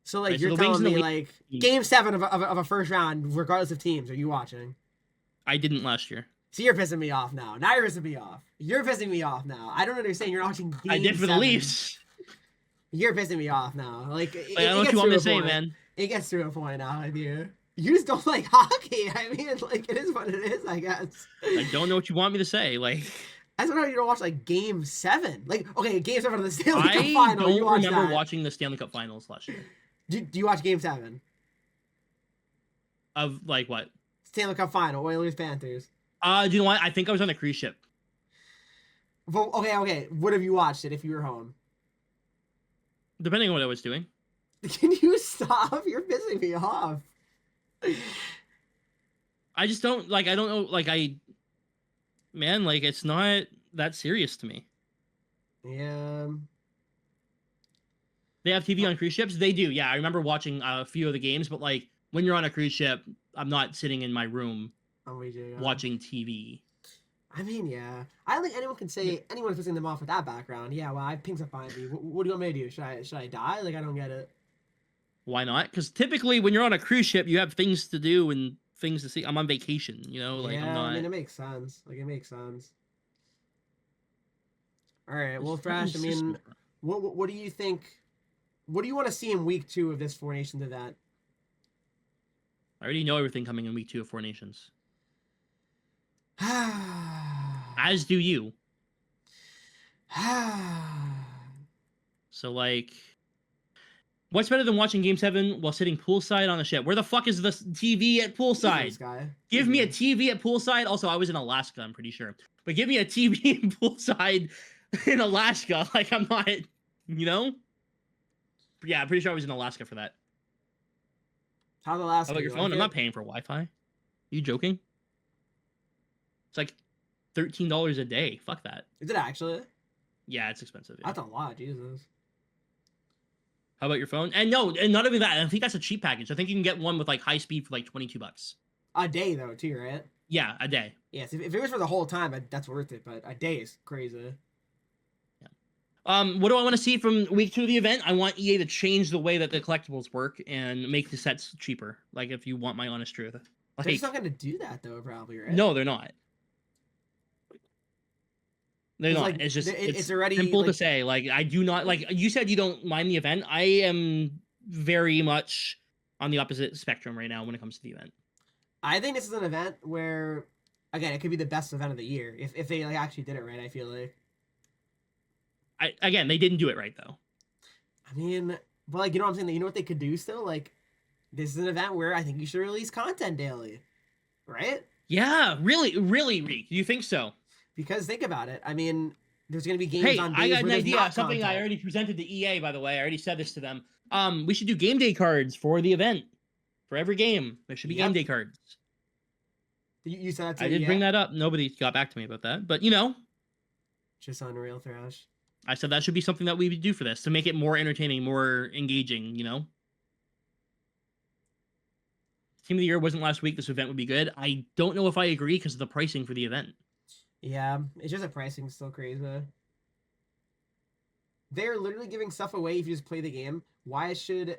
So like, Right, so you're the Wings telling and the me Leafs. like Game 7 of a first round, regardless of teams, are you watching? I didn't last year. So you're pissing me off now. Now you're pissing me off. You're pissing me off now. I don't understand. You're watching I Game did for the 7. Leafs. You're pissing me off now. Like, Like, I don't know what you want me to say, man. It gets to a point now with you. You just don't like hockey. I mean, like, it is what it is, I guess. I don't know what you want me to say. Like, I don't know you don't watch like Game 7. Like, okay, Game 7 of the Stanley Cup I Final. You don't watch remember that. watching the Stanley Cup Finals last year. Do you watch Game 7? Of like what? Stanley Cup Final, Oilers Panthers. Do you know what? I think I was on a cruise ship. Well, okay. Would have you watched it if you were home? Depending on what I was doing. Can you stop? You're pissing me off. I just don't like. I don't know. Like man, like it's not that serious to me. Yeah. They have TV on cruise ships. They do. Yeah, I remember watching a few of the games, but like when you're on a cruise ship, I'm not sitting in my room I'm with you. watching TV. I mean, yeah. I don't think anyone can say anyone's pissing them off with that background. Yeah, well, I pings up behind me. What do you want me to do? Should I die? Like, I don't get it. Why not? Because typically when you're on a cruise ship, you have things to do and things to see. I'm on vacation, you know. Like Yeah, I'm not. I mean, it makes sense. Like, it makes sense. All right, well, This fucking Thrash. I mean, system. what do you think? What do you want to see in week 2 of this Four Nations event? I already know everything coming in week 2 of Four Nations. As do you. So like, what's better than watching Game 7 while sitting poolside on a ship? Where the fuck is the TV at poolside? Guy. Give me a TV at poolside. Also, I was in Alaska, I'm pretty sure. But give me a TV in poolside in Alaska. Like, I'm not, you know? Yeah, I'm pretty sure I was in Alaska for that. How the last? How about your phone? I'm not paying for Wi-Fi. Are you joking? It's like $13 a day. Fuck that. Is it actually? Yeah, it's expensive. Yeah. That's a lot, Jesus. How about your phone? And no, and not even that. I think that's a cheap package. I think you can get one with like high speed for like $22. A day though, too, right? Yeah, a day. Yes, if it was for the whole time, that's worth it. But a day is crazy. What do I want to see from week 2 of the event? I want EA to change the way that the collectibles work and make the sets cheaper. Like, if you want my honest truth. Like, They're just not gonna do that though, probably, right? no, they're not. They're It's not. like, It's just it's already simple like, to say. Like, I do not like. You said you don't mind the event. I am very much on the opposite spectrum right now when it comes to the event. I think this is an event where, again, it could be the best event of the year if they like actually did it right. I feel like. Again, they didn't do it right though. I mean, but like, you know what I'm saying? You know what they could do still? Like, this is an event where I think you should release content daily, right? Yeah, really, Reek. Do you think so? Because think about it. I mean, there's gonna be games Hey, on days I got where an there's idea. not Something I content. already presented to EA, by the way. I already said this to them. We should do game day cards for the event. For every game, there should be game Yep. day cards. You said that too. I did bring that up. Nobody got back to me about that. But, you know, Just unreal, Thrash. I said that should be something that we would do for this to make it more entertaining, more engaging, you know? Team of the Year wasn't last week. This event would be good. I don't know if I agree because of the pricing for the event. Yeah, it's just the pricing's still crazy. They're literally giving stuff away if you just play the game. Why should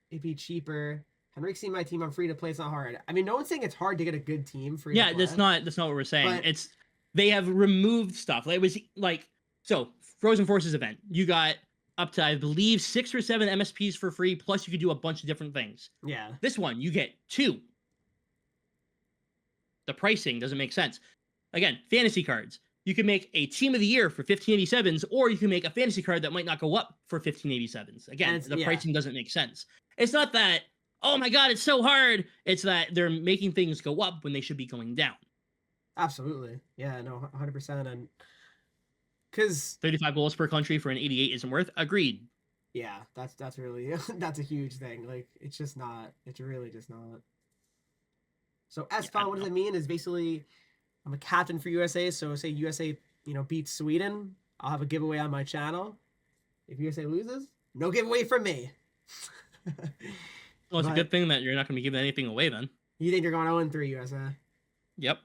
it be cheaper? Henreek seen my team. I'm free to play. It's not hard. I mean, no one's saying it's hard to get a good team free to Yeah, play. that's not what we're saying. But It's they have removed stuff. Like, it was like so Frozen Forces event. You got up to I believe 6 or 7 MSPs for free. Plus, you could do a bunch of different things. yeah, This one, you get 2. The pricing doesn't make sense. Again, fantasy cards. You can make a team of the year for 1587s, or you can make a fantasy card that might not go up for 1587s. Again, the pricing doesn't make sense. It's not that, oh my god, it's so hard. It's that they're making things go up when they should be going down. Absolutely. Yeah, no, 100%. And because 35 goals per country for an 88 isn't worth. Agreed. yeah, that's really that's a huge thing. Like, it's just not. It's really just not. So S-Spawn, what does it mean? Is basically I'm a captain for USA. So say USA, beats Sweden, I'll have a giveaway on my channel. If USA loses, no giveaway from me. Well, it's a good thing that you're not going to be giving anything away then. You think you're going 0-3 USA? Yep.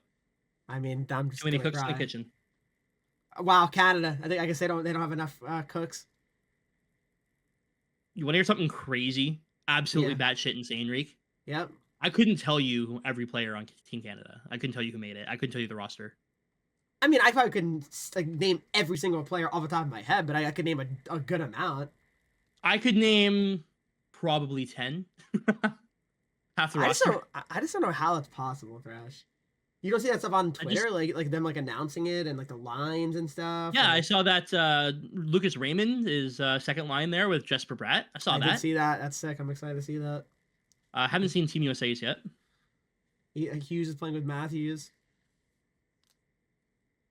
I mean, I'm just too many cooks in the kitchen. Wow, Canada. I guess they don't have enough cooks. You want to hear something crazy? Absolutely batshit insane, Reek. Yep. I couldn't tell you every player on Team Canada. I couldn't tell you who made it. I couldn't tell you the roster. I mean, I probably couldn't name every single player off the top of my head, but I could name a good amount. I could name probably 10. Half the roster. I just don't know how it's possible, Thrash. You don't see that stuff on Twitter, like them announcing it and the lines and stuff. Yeah, I saw that Lucas Raymond is second line there with Jesper Bratt. I saw that. I did see that. That's sick. I'm excited to see that. Haven't seen Team USA's yet. Hughes is playing with Matthews.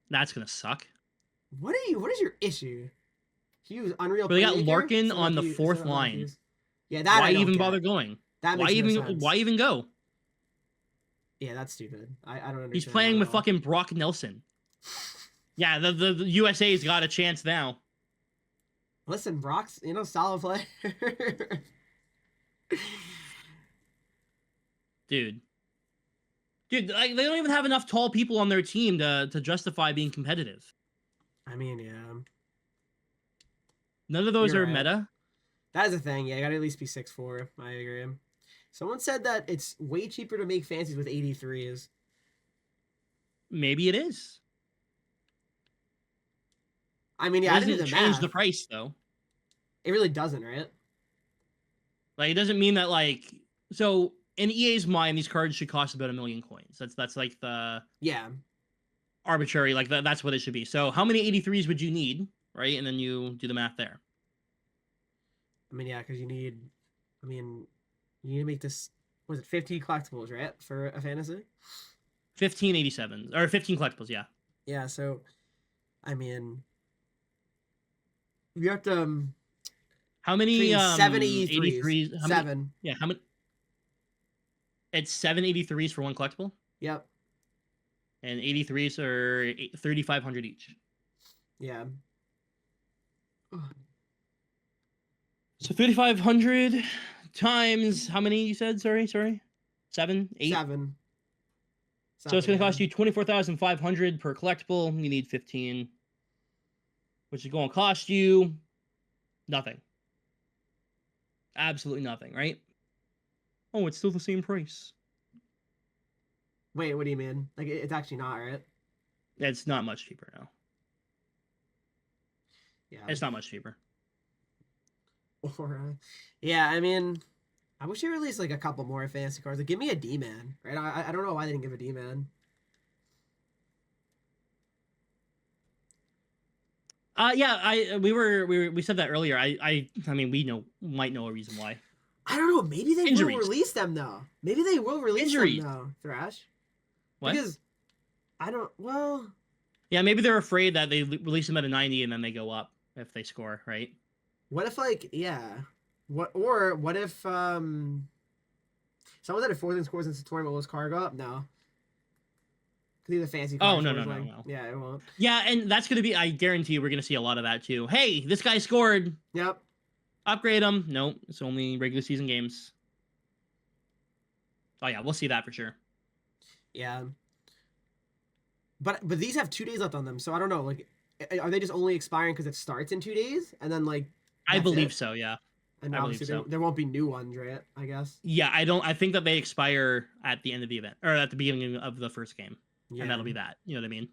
That's gonna suck. What is your issue? Hughes, unreal. But they got Larkin on the 4th line. Matthews. Yeah, that why even bother going? That makes no sense. Why even go? Yeah, that's stupid. I don't understand. He's playing with fucking Brock Nelson. Yeah, the USA's got a chance now. Listen, Brock's solid player. Dude, like, they don't even have enough tall people on their team to justify being competitive. I mean, yeah. None of those are meta. That is a thing. Yeah, you gotta at least be 6'4". I agree. Someone said that it's way cheaper to make fancies with 83s. Maybe it is. I mean, yeah, it doesn't change the price though. It really doesn't, right? Like, it doesn't mean that, like, so in EA's mind, these cards should cost about 1 million coins. That's like the arbitrary, like that's what it should be. So how many 83s would you need, right? And then you do the math there. I mean, yeah, because you need to make this, was it 15 collectibles, right, for a fantasy? 15 87s, or 15 collectibles, yeah. Yeah, so, I mean, you have to... How many 83s? 7. Yeah, how many? It's 7 83s for one collectible? Yep. And 83s are 3,500 each. Yeah. So 3,500 times how many you said? Sorry. 7, 8. 7. So it's going to cost you 24,500 per collectible. You need 15, which is going to cost you nothing. Absolutely nothing, right? Oh, it's still the same price. Wait, what do you mean? Like, it's actually not, right? It's not much cheaper now. Yeah. It's not much cheaper. Or, yeah, I mean, I wish they released like a couple more fantasy cards. Like, give me a D-Man, right? I don't know why they didn't give a D-Man. Yeah, we said that earlier. I mean, we might know a reason why. I don't know. Maybe they will release them though. Maybe they will release them though, Thrash. What? Because I don't. Well. Yeah, maybe they're afraid that they release them at a 90 and then they go up if they score, right? What if what if someone that had 14 scores in the tournament will his card go up? No. Because the fancy card. Oh, no. Yeah, it won't. Yeah, and that's going to be, I guarantee we're going to see a lot of that too. Hey, this guy scored. Yep. Upgrade him. No, it's only regular season games. Oh yeah, we'll see that for sure. Yeah. But these have 2 days left on them, so I don't know. Like, Are they just only expiring because it starts in 2 days and then like I that's believe it? so. Yeah, And I believe obviously so. there won't be new ones, right? I guess. Yeah, I don't. I think that they expire at the end of the event or at the beginning of the first game, and Yeah. that'll be that. You know what I mean?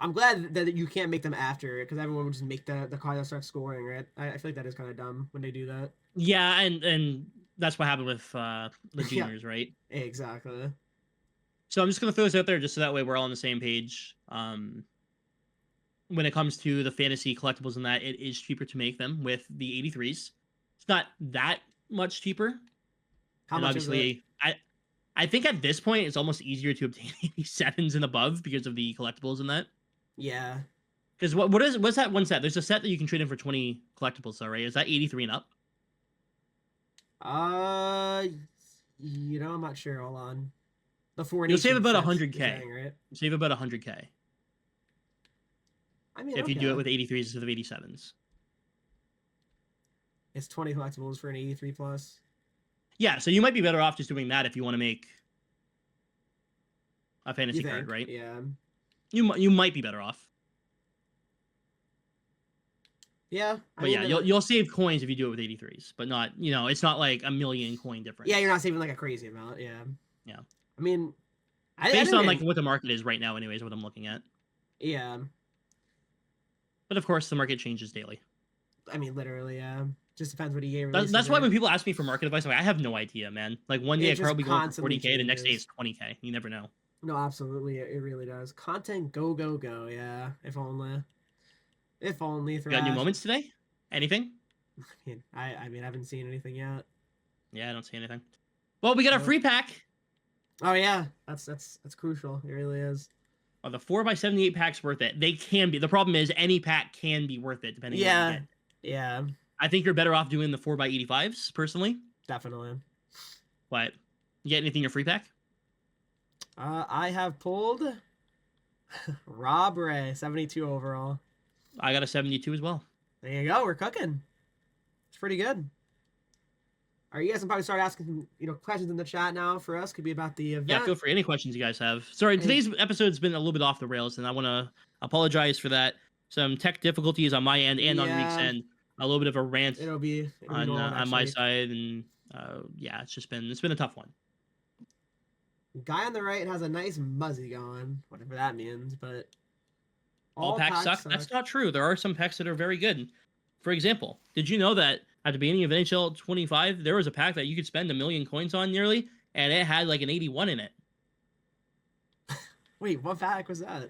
I'm glad that you can't make them after because everyone would just make the card that starts scoring, right? I feel like that is kind of dumb when they do that. Yeah, and that's what happened with the Yeah, juniors, right? exactly. So I'm just gonna throw this out there just so that way we're all on the same page. When it comes to the fantasy collectibles and that, it is cheaper to make them with the 83s. It's not that much cheaper, How and much is it? obviously, I think at this point it's almost easier to obtain 87s and above because of the collectibles and that. Yeah. Because what's that one set? There's a set that you can trade in for 20 collectibles, though, right? Is that 83 and up? Uh, I'm not sure. Hold on. The four You'll save nation about sets you're 100k. saying, right? You save about 100k I mean, if you do it okay. with 83s instead of 87s. It's 20 collectibles for an 83 plus. Yeah, so you might be better off just doing that if you want to make a You fantasy card, think? right? Yeah. You might be better off. Yeah. I But mean, yeah, you'll save coins if you do it with 83s, but not, it's not like a million coin difference. yeah, you're not saving like a crazy amount. Yeah. Yeah. I mean, I Based didn't on like even. what the market is right now anyways, what I'm looking at. Yeah. But of course the market changes daily. I mean, literally, yeah. Just depends what EA That's releases, why when right? people ask me for market advice, I'm like, I have no idea, man. Like one day It I just probably going for constantly 40k, the next day changes. it's 20k. You never know. No, absolutely, it really does. Content, go, go, go. Yeah, if only. If only You got new Thrash. moments today? Anything? I haven't seen anything yet. Yeah, I don't see anything. Well, we got our Nope. free pack. Oh yeah, that's crucial. It really is. Oh, the 4x78 pack's worth it. They can be. The problem is any pack can be worth it depending on what you Yeah, get. yeah, I think you're better off doing the 4x85s personally. definitely. But you get anything in your free pack? I have pulled Rob Ray, 72 overall. I got a 72 as well. There you go. We're cooking. It's pretty good. All right, you guys can probably start asking, questions in the chat now for us. Could be about the event. Yeah, feel free. Any questions you guys have. Sorry, today's episode's been a little bit off the rails, and I want to apologize for that. Some tech difficulties on my end and on Reek's end. A little bit of a rant It'll be on normal next my week. side, and yeah, it's been a tough one. Guy on the right has a nice muzzy going, whatever that means, but All packs suck. That's not true. There are some packs that are very good. For example, did you know that at the beginning of NHL 25, there was a pack that you could spend 1 million coins on nearly, and it had like an 81 in it. Wait, what pack was that?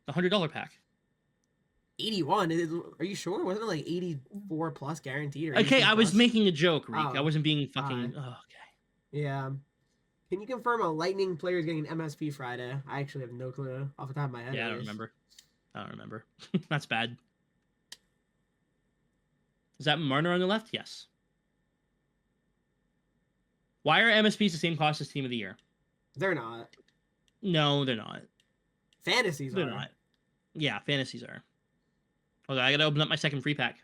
The $100 pack. 81. Are you sure? Wasn't it like 84 plus guaranteed? Or Okay, I was plus? making a joke, Reek. Oh, I wasn't being fucking. Oh, okay. Yeah. Can you confirm a Lightning player is getting an MSP Friday? I actually have no clue off the top of my head. Yeah, I don't remember. That's bad. Is that Marner on the left? Yes. Why are MSPs the same cost as Team of the Year? They're not. No, they're not. Fantasies They're are. not. Yeah, fantasies are. Okay, I gotta open up my second free pack.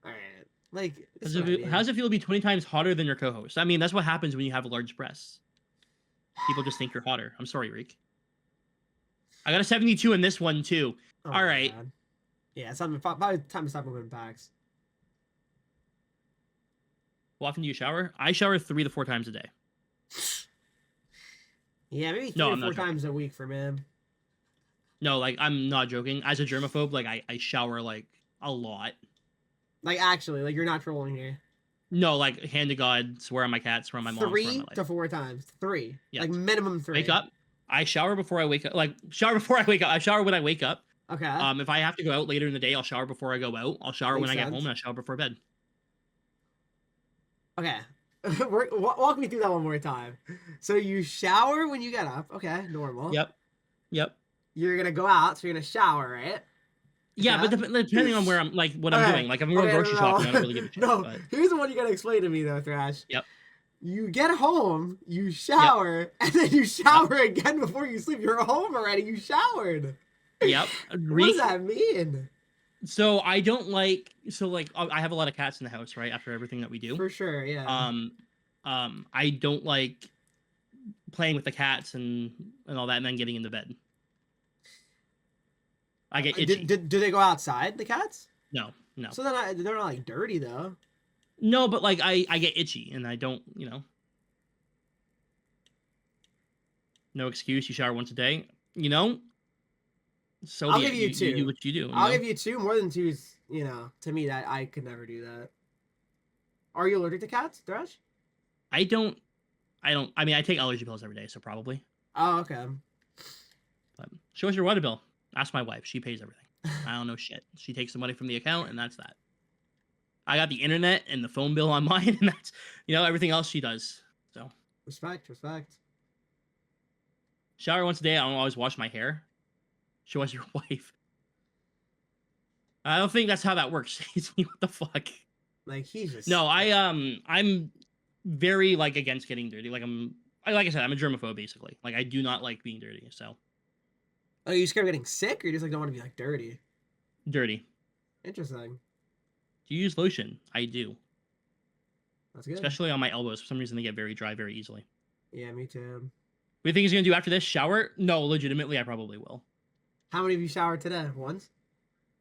All right. Like, How does it feel to be 20 times hotter than your co-host? I mean, that's what happens when you have large breasts. People just think you're hotter. I'm sorry, Reek. I got a 72 in this one, too. Oh, all right. God. Yeah, it's probably time to stop moving packs. How often do you shower? I shower 3 to 4 times a day. Yeah, maybe 3 or 4 times a week for me. No, like, I'm not joking. As a germaphobe, like, I shower, like, a lot. Like, actually, like, you're not trolling here. No, like, hand to God, swear on my cat, swear on my mom. 3 to 4 times. 3. Yeah. Like, minimum 3. Wake up. I shower before I wake up. Like, shower before I wake up. I shower when I wake up. Okay. If I have to go out later in the day, I'll shower before I go out. I'll shower when I get home, and I shower before bed. Okay. Walk me through that one more time. So you shower when you get up. Okay, normal. Yep. You're going to go out, so you're going to shower, right? Yeah, but depending on where I'm, like, what I'm doing. Like, if I'm going grocery shopping, I don't really give a shit. No, but... here's the one you got to explain to me, though, Thrash. Yep. You get home, you shower, and then you shower again before you sleep. You're home already. You showered. Yep. What does that mean? So I don't like. So like I have a lot of cats in the house, right? After everything that we do. For sure, yeah. I don't like playing with the cats and all that, and then getting into bed. I get itchy. Do they go outside, the cats? No, no, So they're not like dirty though. no. But like I get itchy, and I don't. No excuse. You shower once a day. So I'll be give it. you You do two. what you do. I'll give you two. More than two is, to me that I could never do that. Are you allergic to cats, Thrash? I don't. I mean, I take allergy pills every day, so probably. Oh, okay. But show us your water bill. Ask my wife. She pays everything. I don't know shit. She takes the money from the account, and that's that. I got the internet and the phone bill on mine, and that's everything else she does. So Respect. shower once a day. I don't always wash my hair. Show us your wife. I don't think that's how that works. What the fuck? Like he's just No, I'm very like against getting dirty. Like like I said, I'm a germaphobe basically. Like I do not like being dirty. So Are you scared of getting sick, or you just like don't want to be like dirty? dirty. Interesting. Do you use lotion? I do. That's good. Especially on my elbows. For some reason, they get very dry very easily. Yeah, me too. What do you think he's gonna do after this? Shower? No, legitimately, I probably will. How many of you showered today? Once?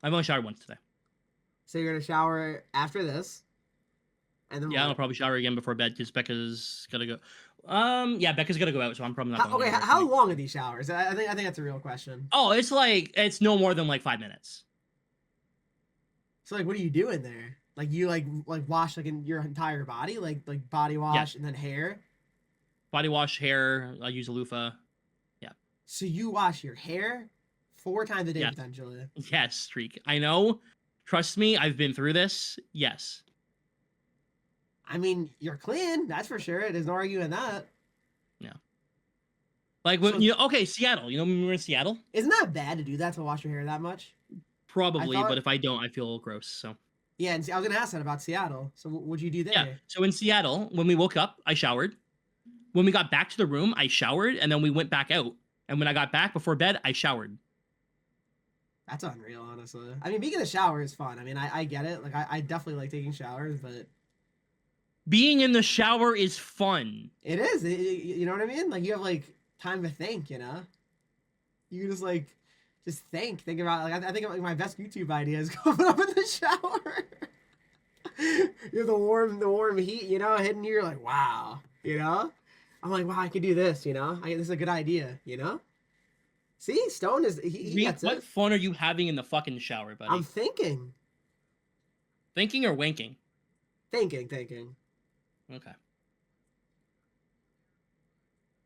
I've only showered once today. So you're gonna shower after this, and then Yeah, I'll probably shower again before bed because Becca's gotta go. Yeah, Becca's gotta go out, so I'm probably not. Okay, how long are these showers? I think that's a real question. Oh, it's no more than like 5 minutes. So like, what do you do in there? Like you like wash like in your entire body, like body wash and then hair. Body wash, hair. I use a loofah. Yeah. So you wash your hair 4 times a day Yes. potentially. Yes, Reek. I know. Trust me, I've been through this. Yes. I mean, you're clean, that's for sure. There's no arguing that. Yeah. Like when okay, Seattle. When we were in Seattle. Isn't that bad to do that, to wash your hair that much? Probably, but if I don't, I feel gross. So. Yeah, and I was gonna ask that about Seattle. So what'd you do there? Yeah. So in Seattle, when we woke up, I showered. When we got back to the room, I showered, and then we went back out. And when I got back before bed, I showered. That's unreal, honestly. I mean, being in the shower is fun. I mean, I get it. Like, I definitely like taking showers, but being in the shower is fun. It is. You know what I mean? Like, you have like time to think. You can just think about. Like, I think like my best YouTube idea is going up in the shower. You have the warm heat. Hitting you. You're like, wow. I'm like, wow, I could do this. This is a good idea. See, Stone is he gets What it. fun are you having in the fucking shower, buddy? I'm thinking. Thinking or winking? Thinking. Okay.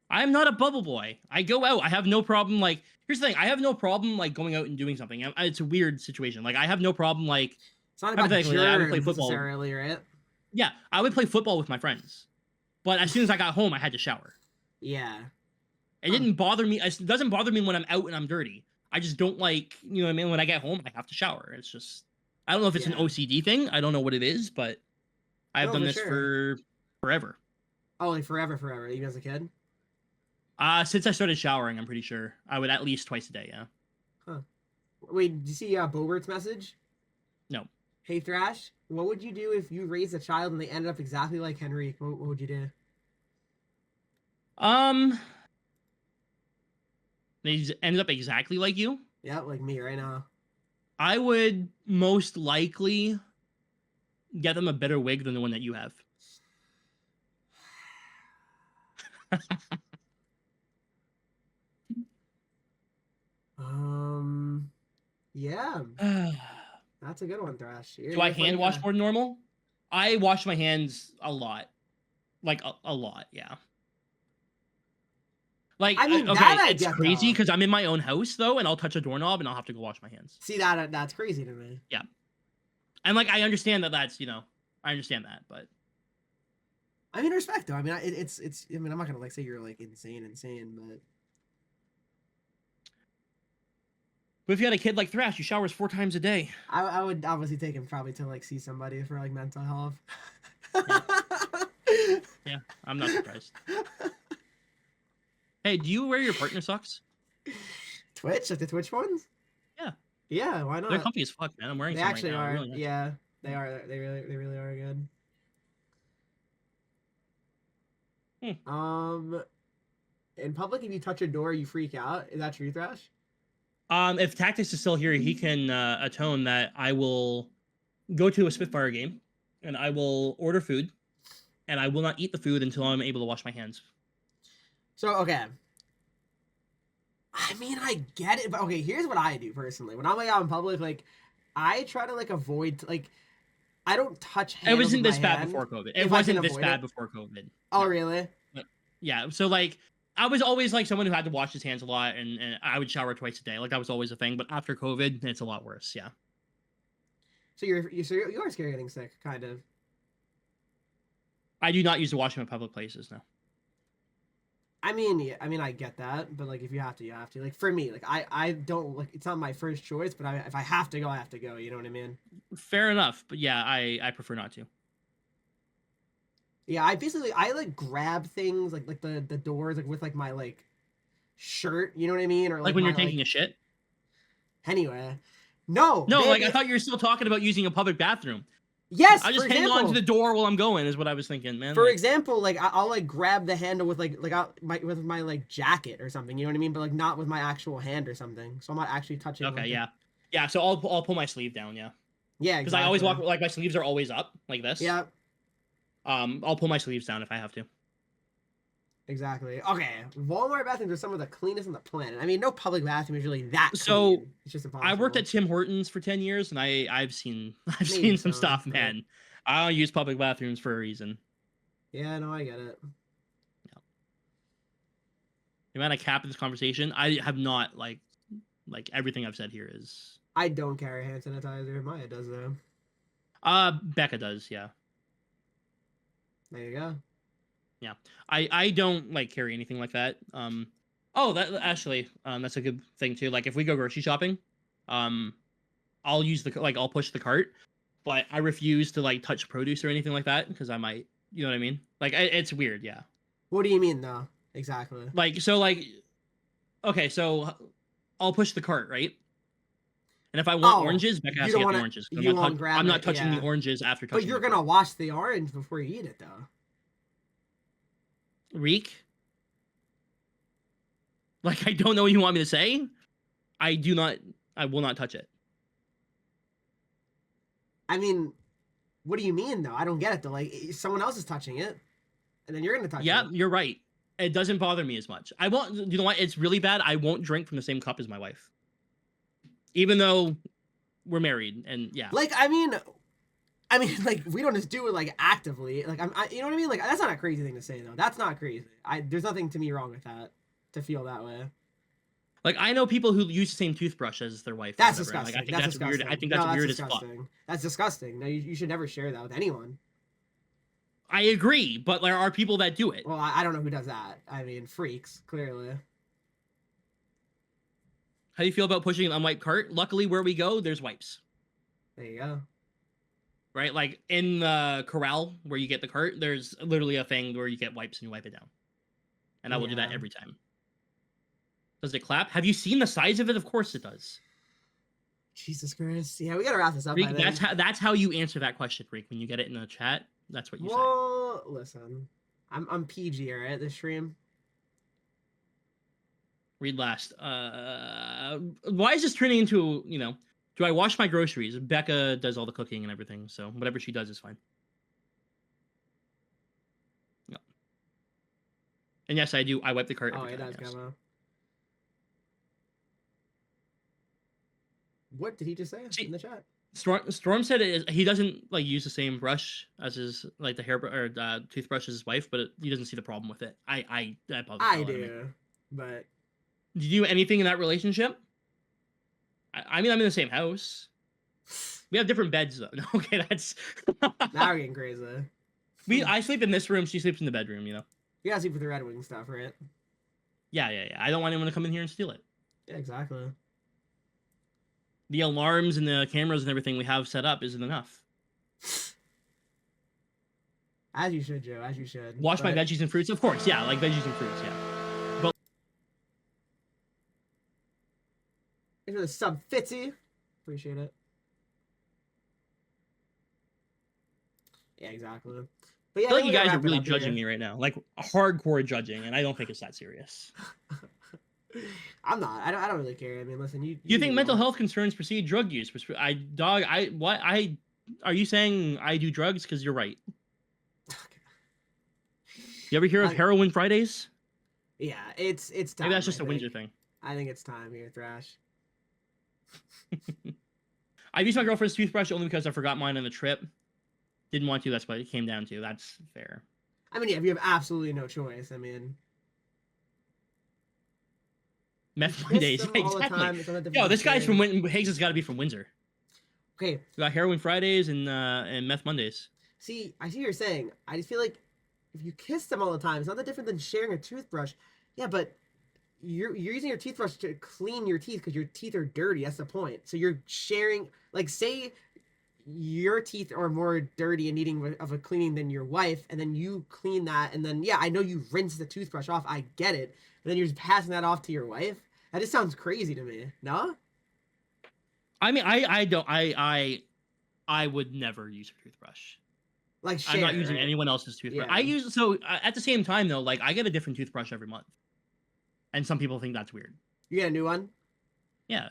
I'm not a bubble boy. I go out. I have no problem. Like, here's the thing. I have no problem like going out and doing something. It's a weird situation. Like, I have no problem like. It's not about hypothetically, I would play football. necessarily, right? Yeah, I would play football with my friends, but as soon as I got home, I had to shower. Yeah. It didn't bother me. It doesn't bother me when I'm out and I'm dirty. I just don't like, what I mean? When I get home, I have to shower. It's just, I don't know if it's an OCD thing. I don't know what it is, but I've done this for forever. Oh, like forever. Even as a kid? Since I started showering, I'm pretty sure. I would at least twice a day, yeah. Huh. Wait, did you see Bobert's message? No. Hey, Thrash, what would you do if you raised a child and they ended up exactly like Henreek? What would you do? They ended up exactly like you? Yeah, like me right now. I would most likely get them a better wig than the one that you have. Yeah. That's a good one, Thrash. Do I hand wash more than normal? I wash my hands a lot. Like, a lot, yeah. Like, I mean, okay, it's crazy because I'm in my own house, though, and I'll touch a doorknob and I'll have to go wash my hands. See, that's crazy to me. Yeah. And, like, I understand that's, I understand that, but. I mean, respect, though. I mean, it's I mean, I'm not going to, like, say you're, like, insane, but. But if you had a kid like Thrash, he showers 4 times a day. I would obviously take him probably to, like, see somebody for, like, mental health. Yeah, I'm not surprised. Hey, do you wear your partner socks? Twitch? Like the Twitch ones? Yeah. Yeah, why not? They're comfy as fuck, man. I'm wearing they some actually right now. are. Really nice. Yeah, they are. They really are good. In public, if you touch a door, you freak out. Is that true, Thrash? If Tactics is still here, he can atone that I will go to a Spitfire game, and I will order food, and I will not eat the food until I'm able to wash my hands. So okay. I mean, I get it, but okay, here's what I do personally. When I'm like out in public, like I try to like avoid like I don't touch It handles wasn't with my this bad hand before COVID. It if I can wasn't this avoid bad it. before COVID. Oh, No. really? But yeah, so like I was always like someone who had to wash his hands a lot, and I would shower twice a day. Like that was always a thing. But after COVID, it's a lot worse. Yeah. So you are scared of getting sick, kind of. I do not use the washroom in public places. No. I mean, yeah, I mean, I get that, but like, if you have to, you have to. Like for me, like I don't like. It's not my first choice, but if I have to go, I have to go. You know what I mean? Fair enough, but yeah, I prefer not to. Yeah, I like grab things like the doors like with like my like shirt. You know what I mean? Or Like like when my you're taking like a shit. anyway. No, No, like I they thought you were still talking about using a public bathroom. yes. I For just hang on to example, the door while I'm going is what I was thinking, man. for Like, example, like I'll like grab the handle with with my like jacket or something. You know what I mean? But like not with my actual hand or something. So I'm not actually touching. okay, Like yeah, yeah. So I'll pull my sleeve down, yeah, yeah, because I always exactly. walk like my sleeves are always up like this. Yeah, I'll pull my sleeves down if I have to. exactly. Okay, Walmart bathrooms are some of the cleanest on the planet. I mean, no public bathroom is really that So clean. It's just I worked impossible. at Tim Hortons for 10 years, and I've seen I've Maybe seen some some, stuff, but man. I don't use public bathrooms for a reason. yeah, no, I get it. Yeah. The amount of cap in this conversation, I have not like everything I've said here is. I don't carry hand sanitizer. Maya does though. Becca does, yeah. There you go. Yeah, I don't like carry anything like that. Oh, that actually, that's a good thing too. Like if we go grocery shopping, um, I'll use I'll push the cart, but I refuse to like touch produce or anything like that because I might, you know what I mean? Like it's weird, yeah. What do you mean though? Exactly. Like so, like okay, so I'll push the cart, right? And if I want Oh, oranges, Becca you has to don't get want the to. oranges. You won't grab I'm not it. touching the Yeah, oranges after but touching you're the gonna cart. wash the orange before you eat it though. Reek, like I don't know what you want me to say. I do not. I will not touch it. I mean, what do you mean though? I don't get it though. Like someone else is touching it, and then you're gonna touch Yeah, it. you're right. It doesn't bother me as much. I won't. You know what? It's really bad. I won't drink from the same cup as my wife, even though we're married. And yeah, Like like we don't just do it like actively. Like you know what I mean? Like that's not a crazy thing to say though. That's not crazy. There's nothing to me wrong with that. To feel that way. like I know people who use the same toothbrush as their wife. That's Or whatever. And, like disgusting. I think That's that's weird. disgusting. I think No, that's that's weird as fuck. disgusting. That's disgusting. No, you should never share that with anyone. I agree, but there are people that do it. Well, I don't know who does that. I mean, freaks, clearly. How do you feel about pushing an unwiped cart? Luckily, where we go, there's wipes. There you go. Right, like in the corral where you get the cart, there's literally a thing where you get wipes and you wipe it down. And I will do that Yeah. every time. Does it clap? Have you seen the size of it? Of course it does. Jesus Christ. Yeah, we gotta wrap this up. Reek, I think. that's how you answer that question, Reek. When you get it in the chat, that's what you say. Well, listen, I'm PG, all right. This stream. Read last. Why is this turning into, do I wash my groceries? Becca does all the cooking and everything, so whatever she does is fine. No. And yes, I do. I wipe the cart every Oh, it time. does, Yes. Gamma. What did he just say in the chat? Storm said he doesn't like use the same brush as his like the hair or toothbrush as his wife, but he doesn't see the problem with it. I do, but did you do anything in that relationship? I mean, I'm in the same house. We have different beds though. Okay, that's now we're getting crazy. I sleep in this room. She sleeps in the bedroom. You gotta sleep with the Red Wing stuff, right? Yeah. I don't want anyone to come in here and steal it. Yeah, exactly. The alarms and the cameras and everything we have set up isn't enough. As you should, Joe. As you should. Wash my veggies and fruits, of course. Yeah, like veggies and fruits. Yeah. But thanks for the sub, Fitzy. Appreciate it. Yeah, exactly. But yeah, I feel like you guys are really judging me right now, like hardcore judging, and I don't think it's that serious. I'm not. I don't really care. I mean, listen, you Do you do think you mental want. health concerns precede drug use? Are you saying I do drugs? Because you're right. You ever hear of Uh, heroin Fridays? yeah, it's Maybe that's time. I just a Windsor think. thing. I think it's time here, Thrash. I used my girlfriend's toothbrush only because I forgot mine on the trip. Didn't want to. That's what it came down to. That's fair. I mean, yeah, you have absolutely no choice. I mean, you Meth kiss Mondays. them all the Exactly. time. It's not a Yo, different this guy's from thing. Higgs has got to be from Windsor. Okay, We got heroin Fridays and meth Mondays. see, I see what you're saying. I just feel like if you kiss them all the time, it's not that different than sharing a toothbrush. Yeah, but you're using your toothbrush to clean your teeth because your teeth are dirty. That's the point. So you're sharing, like, say your teeth are more dirty and needing of a cleaning than your wife, and then you clean that, and then yeah, I know you rinse the toothbrush off. I get it, but then you're just passing that off to your wife. That just sounds crazy to me. No, I mean, I don't I would never use a toothbrush. like I'm not share, using right? anyone else's toothbrush. I Yeah, use so at the same time though, like I get a different toothbrush every month, and some people think that's weird. you get a new one. Yeah,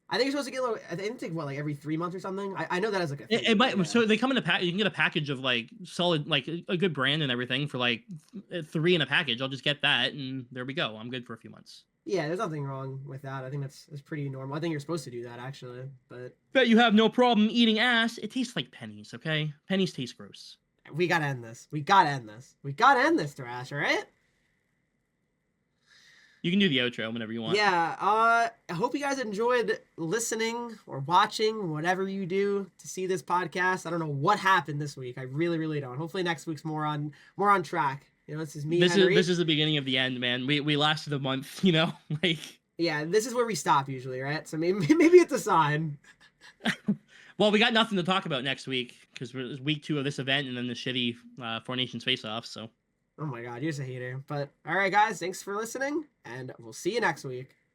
I think you're supposed to get a little. I think it's like what, like every 3 months or something. I know that as like a it thing. But might. yeah. So they come in a pack. You can get a package of like solid, like a good brand and everything for like 3 in a package. I'll just get that, and there we go. I'm good for a few months. Yeah, there's nothing wrong with that. I think that's pretty normal. I think you're supposed to do that actually, but Bet you have no problem eating ass. It tastes like pennies, okay? Pennies taste gross. we gotta end this. We gotta end this. We gotta end this, Thrash. All right? You can do the outro whenever you want. Yeah. I hope you guys enjoyed listening or watching, whatever you do to see this podcast. I don't know what happened this week. I really, really don't. Hopefully next week's more on track. You know, this is me. This is the beginning of the end, man. We lasted a month, you know, like. Yeah, this is where we stop usually, right? So maybe it's a sign. Well, we got nothing to talk about next week because it's week 2 of this event and then the shitty Four Nations face-off. So. Oh my God, you're just a hater. But all right, guys, thanks for listening, and we'll see you next week.